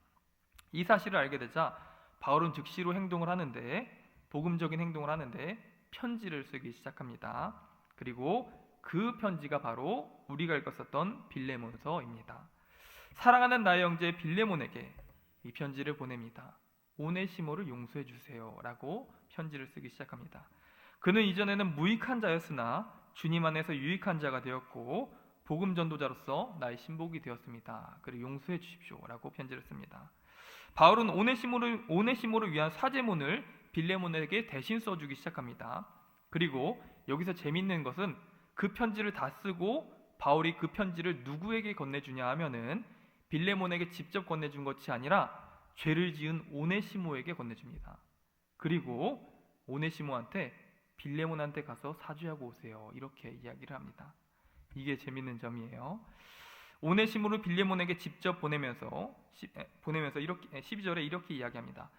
이 사실을 알게 되자 바울은 즉시로 행동을 하는데 복음적인 행동을 하는데 편지를 쓰기 시작합니다. 그리고 그 편지가 바로 우리가 읽었었던 빌레몬서입니다. 사랑하는 나의 형제 빌레몬에게 이 편지를 보냅니다. 오네시모를 용서해 주세요 라고 편지를 쓰기 시작합니다. 그는 이전에는 무익한 자였으나 주님 안에서 유익한 자가 되었고 복음 전도자로서 나의 신복이 되었습니다. 그리고 용서해 주십시오 라고 편지를 씁니다. 바울은 오네시모를 위한 사제문을 빌레몬에게 대신 써주기 시작합니다. 그리고 여기서 재밌는 것은 그 편지를 다 쓰고 바울이 그 편지를 누구에게 건네주냐 하면은 빌레몬에게 직접 건네준 것이 아니라 죄를 지은 오네시모에게 건네줍니다. 그리고 오네시모한테 빌레몬한테 가서 사죄하고 오세요 이렇게 이야기를 합니다. 이게 재밌는 점이에요. 오네시모를 빌레몬에게 직접 보내면서 이렇게 12절에 이렇게 이야기합니다.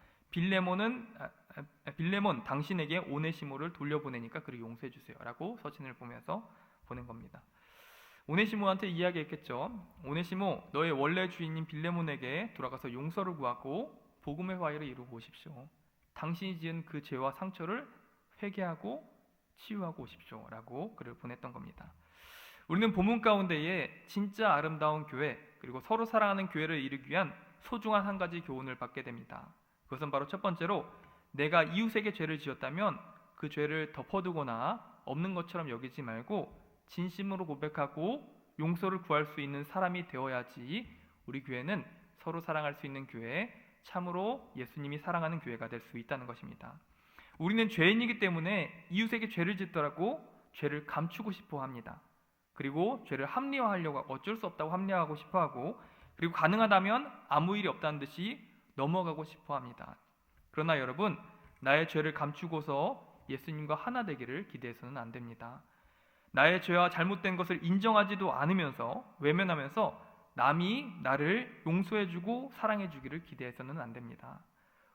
빌레몬 당신에게 오네시모를 돌려보내니까 그를 용서해 주세요 라고 서신을 보면서 보낸 겁니다. 오네시모한테 이야기했겠죠. 오네시모, 너의 원래 주인인 빌레몬에게 돌아가서 용서를 구하고 복음의 화해를 이루고 오십시오. 당신이 지은 그 죄와 상처를 회개하고 치유하고 오십시오 라고 글을 보냈던 겁니다. 우리는 본문 가운데에 진짜 아름다운 교회 그리고 서로 사랑하는 교회를 이루기 위한 소중한 한 가지 교훈을 받게 됩니다. 그것은 바로 첫 번째로 내가 이웃에게 죄를 지었다면 그 죄를 덮어두거나 없는 것처럼 여기지 말고 진심으로 고백하고 용서를 구할 수 있는 사람이 되어야지 우리 교회는 서로 사랑할 수 있는 교회, 참으로 예수님이 사랑하는 교회가 될 수 있다는 것입니다. 우리는 죄인이기 때문에 이웃에게 죄를 짓더라도 죄를 감추고 싶어 합니다. 그리고 죄를 합리화하려고 어쩔 수 없다고 합리화하고 싶어 하고 그리고 가능하다면 아무 일이 없다는 듯이 넘어가고 싶어 합니다. 그러나 여러분, 나의 죄를 감추고서 예수님과 하나 되기를 기대해서는 안 됩니다. 나의 죄와 잘못된 것을 인정하지도 않으면서 외면하면서 남이 나를 용서해주고 사랑해주기를 기대해서는 안 됩니다.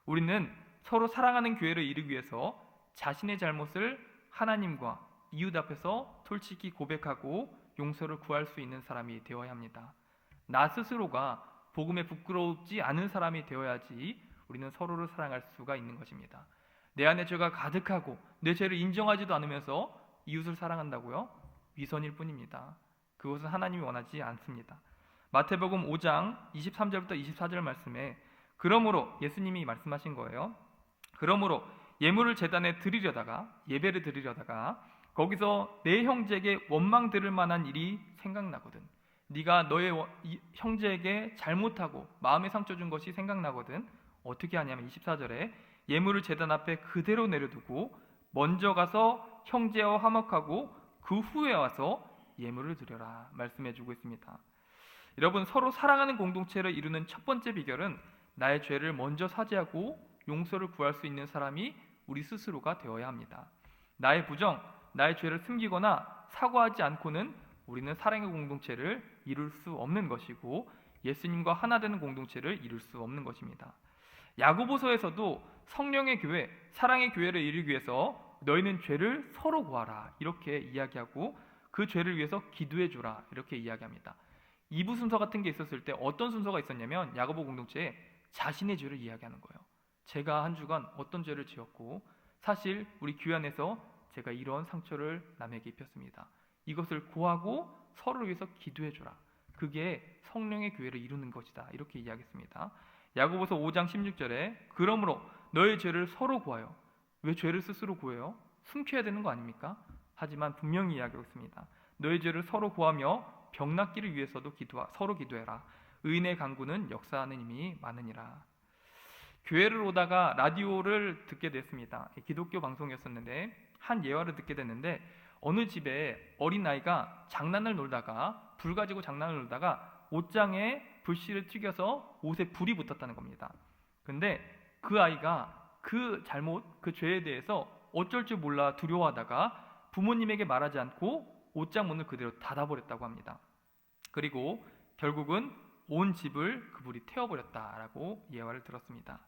우리는 서로 사랑하는 교회를 이루기 위해서 자신의 잘못을 하나님과 이웃 앞에서 솔직히 고백하고 용서를 구할 수 있는 사람이 되어야 합니다. 나 스스로가 복음에 부끄럽지 않은 사람이 되어야지 우리는 서로를 사랑할 수가 있는 것입니다. 내 안에 죄가 가득하고 내 죄를 인정하지도 않으면서 이웃을 사랑한다고요? 위선일 뿐입니다. 그것은 하나님이 원하지 않습니다. 마태복음 5장 23절부터 24절 말씀에 그러므로 예수님이 말씀하신 거예요. 그러므로 예물을 제단에 예배를 드리려다가 거기서 내 형제에게 원망 들을 만한 일이 생각나거든. 네가 너의 형제에게 잘못하고 마음에 상처 준 것이 생각나거든. 어떻게 하냐면 24절에 예물을 제단 앞에 그대로 내려두고 먼저 가서 형제와 화목하고 그 후에 와서 예물을 드려라 말씀해주고 있습니다. 여러분, 서로 사랑하는 공동체를 이루는 첫 번째 비결은 나의 죄를 먼저 사죄하고 용서를 구할 수 있는 사람이 우리 스스로가 되어야 합니다. 나의 부정, 나의 죄를 숨기거나 사과하지 않고는 우리는 사랑의 공동체를 이룰 수 없는 것이고 예수님과 하나 되는 공동체를 이룰 수 없는 것입니다. 야고보서에서도 성령의 교회, 사랑의 교회를 이루기 위해서 너희는 죄를 서로 구하라 이렇게 이야기하고 그 죄를 위해서 기도해 주라 이렇게 이야기합니다. 2부 순서 같은 게 있었을 때 어떤 순서가 있었냐면 야고보 공동체에 자신의 죄를 이야기하는 거예요. 제가 한 주간 어떤 죄를 지었고 사실 우리 교회 안에서 제가 이런 상처를 남에게 입혔습니다. 이것을 고하고 서로를 위해서 기도해 주라. 그게 성령의 교회를 이루는 것이다. 이렇게 이야기했습니다. 야고보서 5장 16절에 그러므로 너의 죄를 서로 구하여. 왜 죄를 스스로 구해요? 숨겨야 되는 거 아닙니까? 하지만 분명히 이야기하고 있습니다. 너의 죄를 서로 구하며 병 낫기를 위해서도 서로 기도해라. 의인의 간구는 역사하는 힘이 많으니라. 교회를 오다가 라디오를 듣게 됐습니다. 기독교 방송이었었는데 한 예화를 듣게 됐는데 어느 집에 어린아이가 불 가지고 장난을 놀다가 옷장에 불씨를 튀겨서 옷에 불이 붙었다는 겁니다. 근데 그 아이가 그 죄에 대해서 어쩔 줄 몰라 두려워하다가 부모님에게 말하지 않고 옷장 문을 그대로 닫아버렸다고 합니다. 그리고 결국은 온 집을 그 불이 태워버렸다라고 예화를 들었습니다.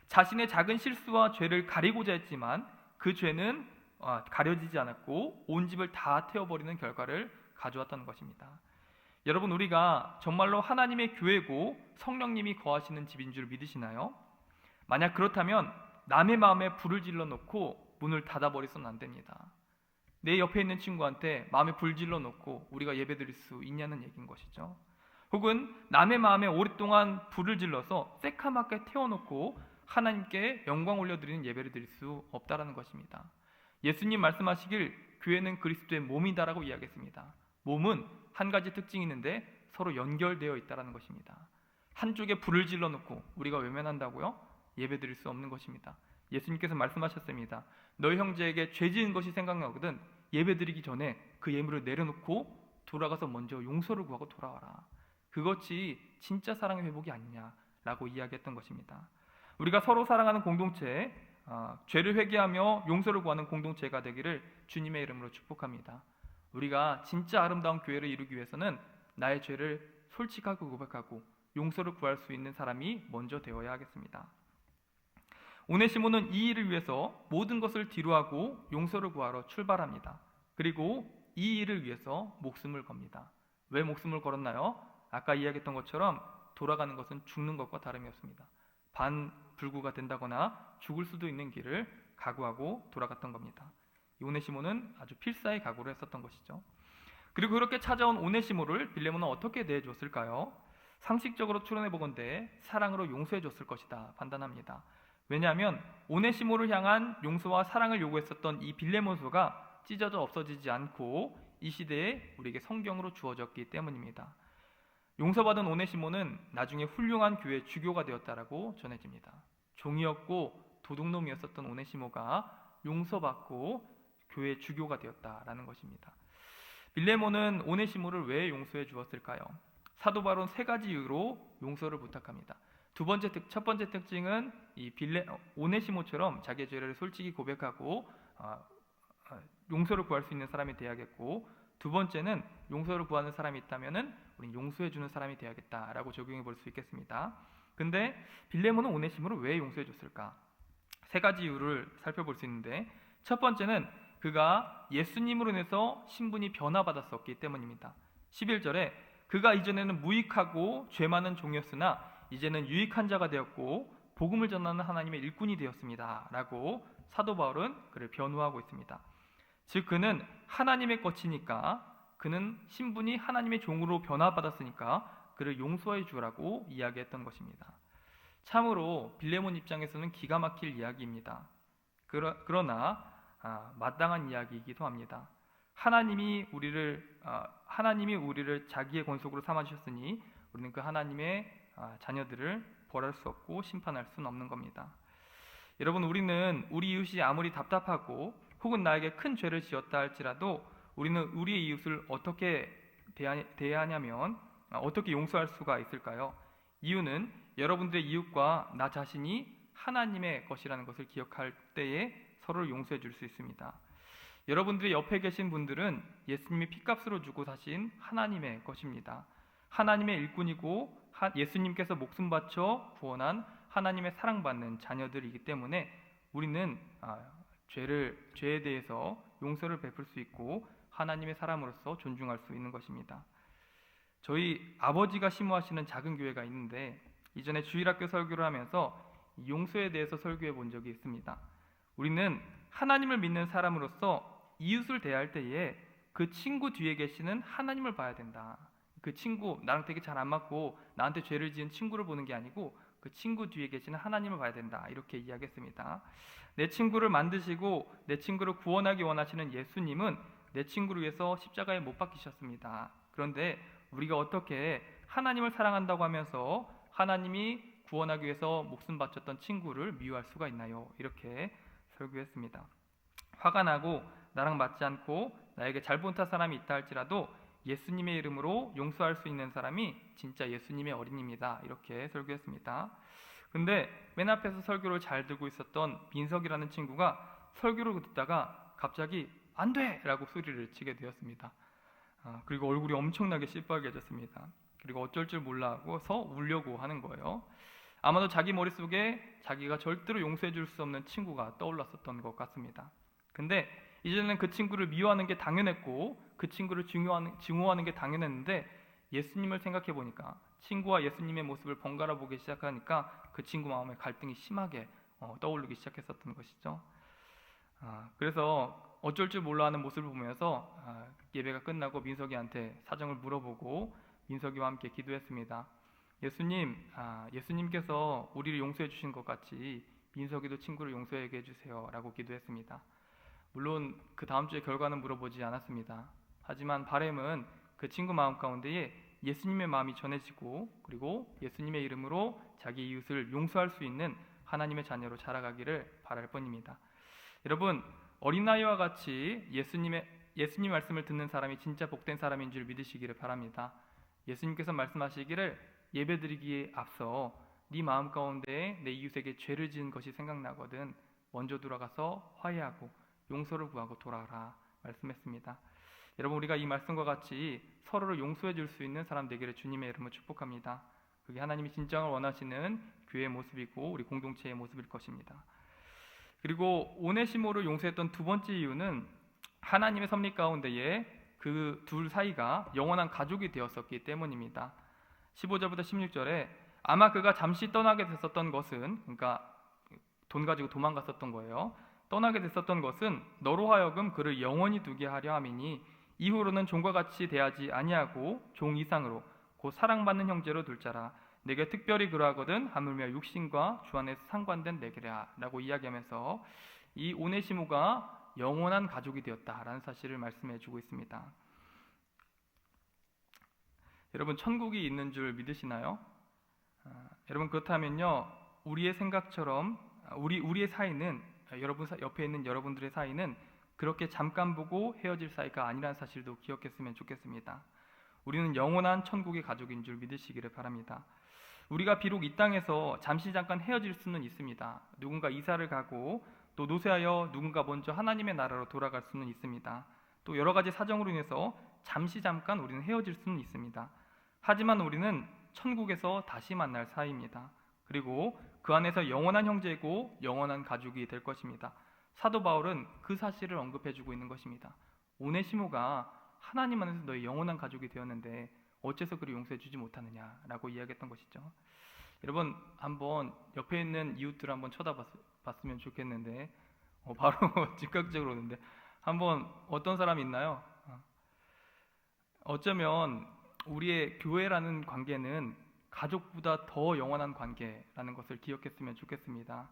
자신의 작은 실수와 죄를 가리고자 했지만 그 죄는 가려지지 않았고 온 집을 다 태워버리는 결과를 가져왔다는 것입니다. 여러분, 우리가 정말로 하나님의 교회고 성령님이 거하시는 집인 줄 믿으시나요? 만약 그렇다면 남의 마음에 불을 질러 놓고 문을 닫아 버리서는 안 됩니다. 내 옆에 있는 친구한테 마음에 불 질러 놓고 우리가 예배드릴 수 있냐는 얘기인 것이죠. 혹은 남의 마음에 오랫동안 불을 질러서 새카맣게 태워놓고 하나님께 영광 올려드리는 예배를 드릴 수 없다라는 것입니다. 예수님 말씀하시길 교회는 그리스도의 몸이다라고 이야기했습니다. 몸은 한 가지 특징이 있는데 서로 연결되어 있다라는 것입니다. 한쪽에 불을 질러놓고 우리가 외면한다고요? 예배드릴 수 없는 것입니다. 예수님께서 말씀하셨습니다. 너희 형제에게 죄 지은 것이 생각나거든 예배드리기 전에 그 예물을 내려놓고 돌아가서 먼저 용서를 구하고 돌아와라. 그것이 진짜 사랑의 회복이 아니냐라고 이야기했던 것입니다. 우리가 서로 사랑하는 공동체, 죄를 회개하며 용서를 구하는 공동체가 되기를 주님의 이름으로 축복합니다. 우리가 진짜 아름다운 교회를 이루기 위해서는 나의 죄를 솔직하게 고백하고 용서를 구할 수 있는 사람이 먼저 되어야 하겠습니다. 오네시모는 이 일을 위해서 모든 것을 뒤로하고 용서를 구하러 출발합니다. 그리고 이 일을 위해서 목숨을 겁니다. 왜 목숨을 걸었나요? 아까 이야기했던 것처럼 돌아가는 것은 죽는 것과 다름이 없습니다. 반불구가 된다거나 죽을 수도 있는 길을 각오하고 돌아갔던 겁니다. 이 오네시모는 아주 필사의 각오를 했었던 것이죠. 그리고 그렇게 찾아온 오네시모를 빌레몬은 어떻게 대해줬을까요? 상식적으로 추론해 보건대 사랑으로 용서해 줬을 것이다 판단합니다. 왜냐하면 오네시모를 향한 용서와 사랑을 요구했었던 이 빌레몬서가 찢어져 없어지지 않고 이 시대에 우리에게 성경으로 주어졌기 때문입니다. 용서받은 오네시모는 나중에 훌륭한 교회 주교가 되었다라고 전해집니다. 종이었고 도둑놈이었었던 오네시모가 용서받고 교회 주교가 되었다라는 것입니다. 빌레몬은 오네시모를 왜 용서해 주었을까요? 사도 바울은 세 가지 이유로 용서를 부탁합니다. 첫 번째 특징은 이 오네시모처럼 자기의 죄를 솔직히 고백하고 용서를 구할 수 있는 사람이 되어야겠고, 두 번째는 용서를 구하는 사람이 있다면은 우리는 용서해 주는 사람이 되어야겠다라고 적용해 볼 수 있겠습니다. 근데 빌레몬은 오네시모를 왜 용서해 줬을까? 세 가지 이유를 살펴볼 수 있는데, 첫 번째는 그가 예수님으로 인해서 신분이 변화받았었기 때문입니다. 11절에 그가 이전에는 무익하고 죄 많은 종이었으나 이제는 유익한 자가 되었고 복음을 전하는 하나님의 일꾼이 되었습니다 라고 사도 바울은 그를 변호하고 있습니다. 즉 그는 하나님의 것이니까, 그는 신분이 하나님의 종으로 변화받았으니까 그를 용서해 주라고 이야기했던 것입니다. 참으로 빌레몬 입장에서는 기가 막힐 이야기입니다. 그러나 마땅한 이야기이기도 합니다. 하나님이 우리를 자기의 권속으로 삼아주셨으니 우리는 그 하나님의 자녀들을 벌할 수 없고 심판할 수는 없는 겁니다. 여러분, 우리는 우리 이웃이 아무리 답답하고 혹은 나에게 큰 죄를 지었다 할지라도 우리는 우리의 이웃을 어떻게 대하냐면 어떻게 용서할 수가 있을까요? 이유는 여러분들의 이웃과 나 자신이 하나님의 것이라는 것을 기억할 때에 서로를 용서해 줄 수 있습니다. 여러분들의 옆에 계신 분들은 예수님이 핏값으로 주고 사신 하나님의 것입니다. 하나님의 일꾼이고 예수님께서 목숨 바쳐 구원한 하나님의 사랑받는 자녀들이기 때문에 우리는 죄에 대해서 용서를 베풀 수 있고 하나님의 사람으로서 존중할 수 있는 것입니다. 저희 아버지가 심호하시는 작은 교회가 있는데 이전에 주일학교 설교를 하면서 용서에 대해서 설교해 본 적이 있습니다. 우리는 하나님을 믿는 사람으로서 이웃을 대할 때에 그 친구 뒤에 계시는 하나님을 봐야 된다. 그 친구, 나랑 되게 잘 안 맞고 나한테 죄를 지은 친구를 보는 게 아니고 그 친구 뒤에 계시는 하나님을 봐야 된다. 이렇게 이야기했습니다. 내 친구를 만드시고 내 친구를 구원하기 원하시는 예수님은 내 친구를 위해서 십자가에 못 박히셨습니다. 그런데 우리가 어떻게 하나님을 사랑한다고 하면서 하나님이 구원하기 위해서 목숨 바쳤던 친구를 미워할 수가 있나요? 이렇게 설교했습니다. 화가 나고 나랑 맞지 않고 나에게 잘못한 사람이 있다 할지라도 예수님의 이름으로 용서할 수 있는 사람이 진짜 예수님의 어린이입니다. 이렇게 설교했습니다. 근데 맨 앞에서 설교를 잘 듣고 있었던 민석이라는 친구가 설교를 듣다가 갑자기 안 돼! 라고 소리를 치게 되었습니다. 그리고 얼굴이 엄청나게 시뻘개졌습니다. 그리고 어쩔 줄 몰라서 울려고 하는 거예요. 아마도 자기 머릿속에 자기가 절대로 용서해 줄 수 없는 친구가 떠올랐었던 것 같습니다. 근데 이제는 그 친구를 미워하는 게 당연했고 그 친구를 증오하는 게 당연했는데 예수님을 생각해 보니까 친구와 예수님의 모습을 번갈아 보기 시작하니까 그 친구 마음에 갈등이 심하게 떠오르기 시작했었던 것이죠. 그래서 어쩔 줄 몰라 하는 모습을 보면서 예배가 끝나고 민석이한테 사정을 물어보고 민석이와 함께 기도했습니다. 예수님께서 우리를 용서해 주신 것 같이 민석이도 친구를 용서하게 해주세요 라고 기도했습니다. 물론 그 다음 주에 결과는 물어보지 않았습니다. 하지만 바람은 그 친구 마음 가운데에 예수님의 마음이 전해지고 그리고 예수님의 이름으로 자기 이웃을 용서할 수 있는 하나님의 자녀로 자라가기를 바랄 뿐입니다. 여러분, 어린아이와 같이 예수님 말씀을 듣는 사람이 진짜 복된 사람인 줄 믿으시기를 바랍니다. 예수님께서 말씀하시기를 예배드리기에 앞서 네 마음 가운데 내 이웃에게 죄를 지은 것이 생각나거든 먼저 돌아가서 화해하고 용서를 구하고 돌아오라 말씀했습니다. 여러분, 우리가 이 말씀과 같이 서로를 용서해 줄 수 있는 사람 되기를 주님의 이름으로 축복합니다. 그게 하나님이 진정을 원하시는 교회의 모습이고 우리 공동체의 모습일 것입니다. 그리고 오네시모를 용서했던 두 번째 이유는 하나님의 섭리 가운데에 그 둘 사이가 영원한 가족이 되었었기 때문입니다. 15절부터 16절에 아마 그가 잠시 떠나게 됐었던 것은, 그러니까 돈 가지고 도망갔었던 거예요. 떠나게 됐었던 것은 너로 하여금 그를 영원히 두게 하려 함이니 이후로는 종과 같이 대하지 아니하고 종 이상으로 곧 사랑받는 형제로 둘 자라. 내게 특별히 그러하거든 하물며 육신과 주 안에서 상관된 내게라 라고 이야기하면서 이 오네시모가 영원한 가족이 되었다라는 사실을 말씀해 주고 있습니다. 여러분, 천국이 있는 줄 믿으시나요? 여러분, 그렇다면요, 우리의 생각처럼 우리의 사이는, 여러분 옆에 있는 여러분들의 사이는 그렇게 잠깐 보고 헤어질 사이가 아니라는 사실도 기억했으면 좋겠습니다. 우리는 영원한 천국의 가족인 줄 믿으시기를 바랍니다. 우리가 비록 이 땅에서 잠깐 헤어질 수는 있습니다. 누군가 이사를 가고 또 노쇠하여 누군가 먼저 하나님의 나라로 돌아갈 수는 있습니다. 또 여러 가지 사정으로 인해서 잠깐 우리는 헤어질 수는 있습니다. 하지만 우리는 천국에서 다시 만날 사이입니다. 그리고 그 안에서 영원한 형제이고 영원한 가족이 될 것입니다. 사도 바울은 그 사실을 언급해주고 있는 것입니다. 오네시모가 하나님 안에서 너의 영원한 가족이 되었는데 어째서 그를 용서해주지 못하느냐라고 이야기했던 것이죠. 여러분, 한번 옆에 있는 이웃들을 한번 쳐다봤으면 좋겠는데 바로 즉각적으로 오는데 한번 어떤 사람이 있나요? 어쩌면 우리의 교회라는 관계는 가족보다 더 영원한 관계라는 것을 기억했으면 좋겠습니다.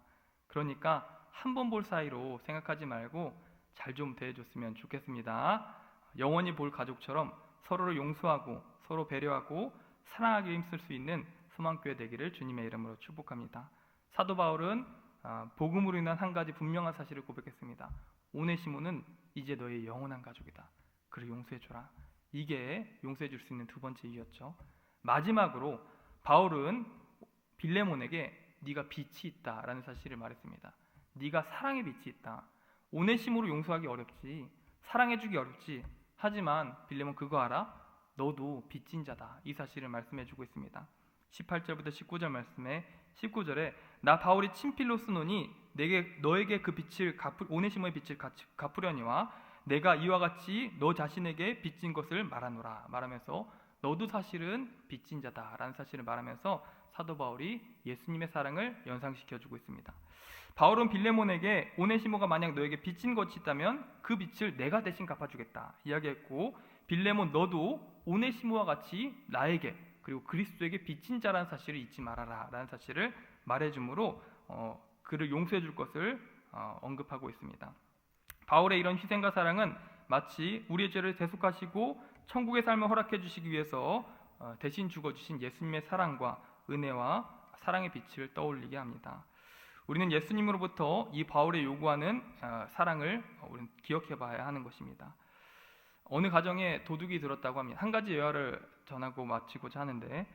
그러니까 한 번 볼 사이로 생각하지 말고 잘 좀 대해줬으면 좋겠습니다. 영원히 볼 가족처럼 서로를 용서하고 서로 배려하고 사랑하기 힘쓸 수 있는 소망교회 되기를 주님의 이름으로 축복합니다. 사도 바울은 복음으로 인한 한 가지 분명한 사실을 고백했습니다. 오네시모는 이제 너의 영원한 가족이다. 그를 용서해줘라. 이게 용서해줄 수 있는 두 번째 이유였죠. 마지막으로 바울은 빌레몬에게 네가 빛이 있다라는 사실을 말했습니다. 네가 사랑의 빛이 있다. 오네시모로 용서하기 어렵지, 사랑해주기 어렵지. 하지만 빌레몬 그거 알아? 너도 빚진 자다. 이 사실을 말씀해주고 있습니다. 18절부터 19절 말씀에 19절에 나 바울이 친필로 쓰노니 너에게 그 빛을 오네시모의 빛을 갚으려니와 내가 이와 같이 너 자신에게 빚진 것을 말하노라 말하면서 너도 사실은 빚진 자다라는 사실을 말하면서 사도 바울이 예수님의 사랑을 연상시켜주고 있습니다. 바울은 빌레몬에게 오네시모가 만약 너에게 빚진 것이 있다면 그 빚을 내가 대신 갚아주겠다 이야기했고, 빌레몬 너도 오네시모와 같이 나에게 그리고 그리스도에게 빚진 자라는 사실을 잊지 말아라 라는 사실을 말해주므로 그를 용서해 줄 것을 언급하고 있습니다. 바울의 이런 희생과 사랑은 마치 우리의 죄를 대속하시고 천국의 삶을 허락해 주시기 위해서 대신 죽어주신 예수님의 사랑과 은혜와 사랑의 빛을 떠올리게 합니다. 우리는 예수님으로부터 이 바울의 요구하는 사랑을 우리는 기억해 봐야 하는 것입니다. 어느 가정에 도둑이 들었다고 합니다. 한 가지 예화를 전하고 마치고자 하는데,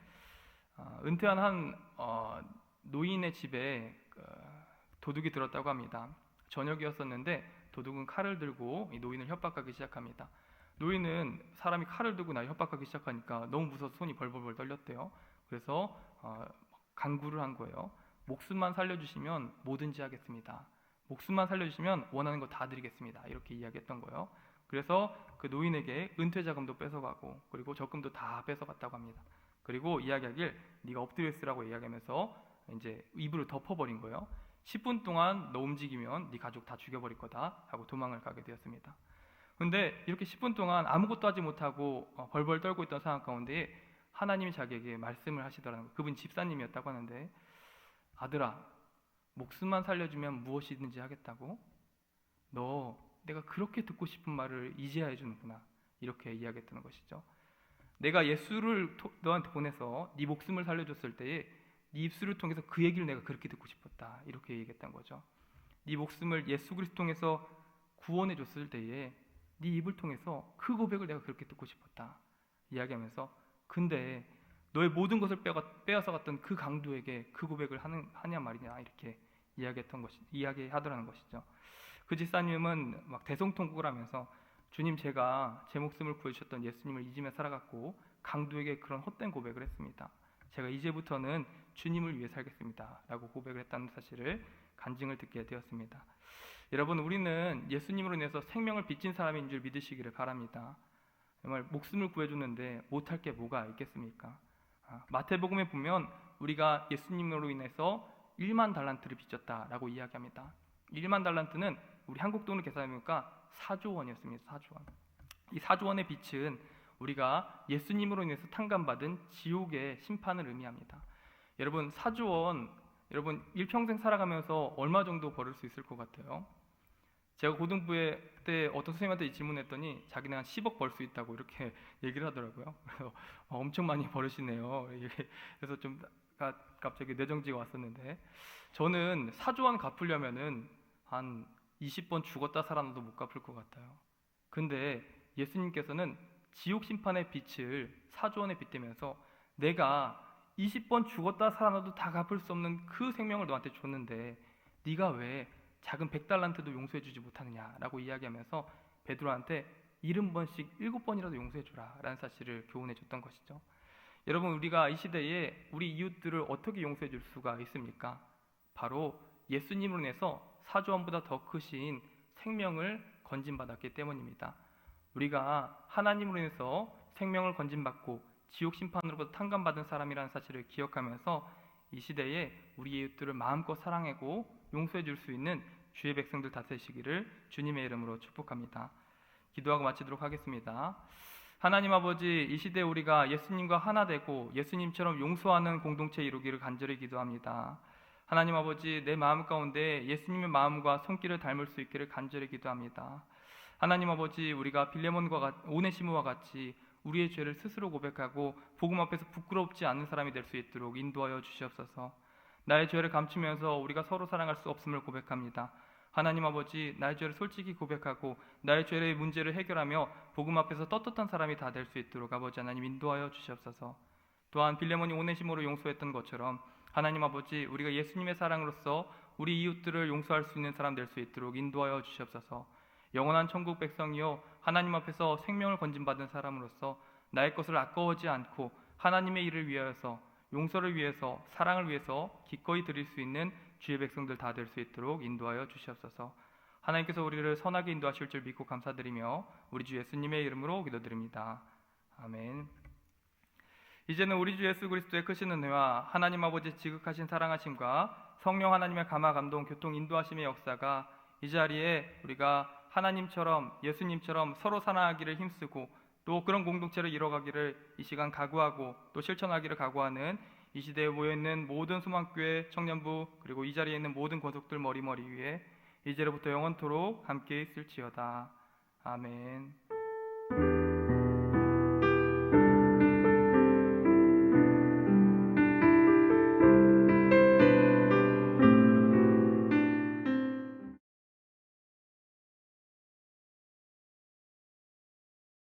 은퇴한 한 노인의 집에 도둑이 들었다고 합니다. 저녁이었었는데 도둑은 칼을 들고 이 노인을 협박하기 시작합니다. 노인은 사람이 칼을 들고 나 협박하기 시작하니까 너무 무서워서 손이 벌벌벌 떨렸대요. 그래서 간구를 한 거예요. 목숨만 살려주시면 뭐든지 하겠습니다. 목숨만 살려주시면 원하는 거 다 드리겠습니다. 이렇게 이야기했던 거예요. 그래서 그 노인에게 은퇴 자금도 뺏어가고 그리고 적금도 다 뺏어갔다고 합니다. 그리고 이야기하길 네가 엎드려 있으라고 이야기하면서 이제 이불을 덮어버린 거예요. 10분 동안 너 움직이면 네 가족 다 죽여버릴 거다 하고 도망을 가게 되었습니다. 근데 이렇게 10분 동안 아무것도 하지 못하고 벌벌 떨고 있던 상황 가운데 하나님이 자기에게 말씀을 하시더라는 거예요. 그분 집사님이었다고 하는데, 아들아, 목숨만 살려주면 무엇이든지 하겠다고? 너 내가 그렇게 듣고 싶은 말을 이제야 해주는구나, 이렇게 이야기했다는 것이죠. 내가 예수를 너한테 보내서 네 목숨을 살려줬을 때에 네 입술을 통해서 그 얘기를 내가 그렇게 듣고 싶었다, 이렇게 얘기했던 거죠. 네 목숨을 예수 그리스도 통해서 구원해 줬을 때에 네 입을 통해서 그 고백을 내가 그렇게 듣고 싶었다 이야기하면서, 근데 너의 모든 것을 빼앗아 갔던 그 강도에게 그 고백을 하냐 말이냐, 이렇게 이야기하더라는 것이죠. 그 집사님은 막 대성통곡을 하면서, 주님, 제가 제 목숨을 구해주셨던 예수님을 잊으며 살아갔고 강도에게 그런 헛된 고백을 했습니다. 제가 이제부터는 주님을 위해 살겠습니다 라고 고백을 했다는 사실을 간증을 듣게 되었습니다. 여러분, 우리는 예수님으로 인해서 생명을 빚진 사람인 줄 믿으시기를 바랍니다. 정말 목숨을 구해줬는데 못할 게 뭐가 있겠습니까? 마태복음에 보면 우리가 예수님으로 인해서 1만 달란트를 빚졌다라고 이야기합니다. 1만 달란트는 우리 한국 돈으로 계산해보니까 4조 원이었습니다. 4조 원. 이 4조 원의 빚은 우리가 예수님으로 인해서 탕감받은 지옥의 심판을 의미합니다. 여러분, 4조 원, 여러분 일평생 살아가면서 얼마 정도 벌을 수 있을 것 같아요? 제가 고등부에 때 어떤 선생님한테 질문했더니 자기는 한 10억 벌 수 있다고 이렇게 얘기를 하더라고요. 그래서 엄청 많이 벌으시네요. 그래서 좀 갑자기 뇌정지가 왔었는데, 저는 4조 원 갚으려면은 한 20번 죽었다 살아나도 못 갚을 것 같아요. 근데 예수님께서는 지옥 심판의 빚을 4조 원에 빚대면서 내가 20번 죽었다 살아나도 다 갚을 수 없는 그 생명을 너한테 줬는데 네가 왜 작은 100달란트도 용서해주지 못하느냐라고 이야기하면서 베드로한테 70번씩 7번이라도 용서해주라 라는 사실을 교훈해줬던 것이죠. 여러분, 우리가 이 시대에 우리 이웃들을 어떻게 용서해줄 수가 있습니까? 바로 예수님으로 인해서 4조 원보다 더 크신 생명을 건진받았기 때문입니다. 우리가 하나님으로 인해서 생명을 건진받고 지옥 심판으로부터 탕감받은 사람이라는 사실을 기억하면서 이 시대에 우리 이웃들을 마음껏 사랑하고 용서해 줄 수 있는 주의 백성들 다 되시기를 주님의 이름으로 축복합니다. 기도하고 마치도록 하겠습니다. 하나님 아버지, 이 시대에 우리가 예수님과 하나 되고 예수님처럼 용서하는 공동체 이루기를 간절히 기도합니다. 하나님 아버지, 내 마음 가운데 예수님의 마음과 손길을 닮을 수 있기를 간절히 기도합니다. 하나님 아버지, 우리가 빌레몬과 오네시모와 같이 우리의 죄를 스스로 고백하고 복음 앞에서 부끄럽지 않은 사람이 될 수 있도록 인도하여 주시옵소서. 나의 죄를 감추면서 우리가 서로 사랑할 수 없음을 고백합니다. 하나님 아버지, 나의 죄를 솔직히 고백하고 나의 죄의 문제를 해결하며 복음 앞에서 떳떳한 사람이 다 될 수 있도록 아버지 하나님 인도하여 주시옵소서. 또한 빌레몬이 오네시모를 용서했던 것처럼 하나님 아버지, 우리가 예수님의 사랑으로서 우리 이웃들을 용서할 수 있는 사람 될 수 있도록 인도하여 주시옵소서. 영원한 천국 백성이요, 하나님 앞에서 생명을 건진받은 사람으로서 나의 것을 아까워하지 않고 하나님의 일을 위하여서, 용서를 위해서, 사랑을 위해서 기꺼이 드릴 수 있는 주의 백성들 다 될 수 있도록 인도하여 주시옵소서. 하나님께서 우리를 선하게 인도하실 줄 믿고 감사드리며 우리 주 예수님의 이름으로 기도드립니다. 아멘. 이제는 우리 주 예수 그리스도의 크신 은혜와 하나님 아버지 지극하신 사랑하심과 성령 하나님의 감화 감동 교통 인도하심의 역사가 이 자리에 우리가 하나님처럼 예수님처럼 서로 사랑하기를 힘쓰고 또 그런 공동체를 이뤄가기를 이 시간 각오하고 또 실천하기를 각오하는 이 시대에 모여있는 모든 소망교회 청년부 그리고 이 자리에 있는 모든 권속들 머리머리 위에 이제로부터 영원토록 함께 있을지어다. 아멘.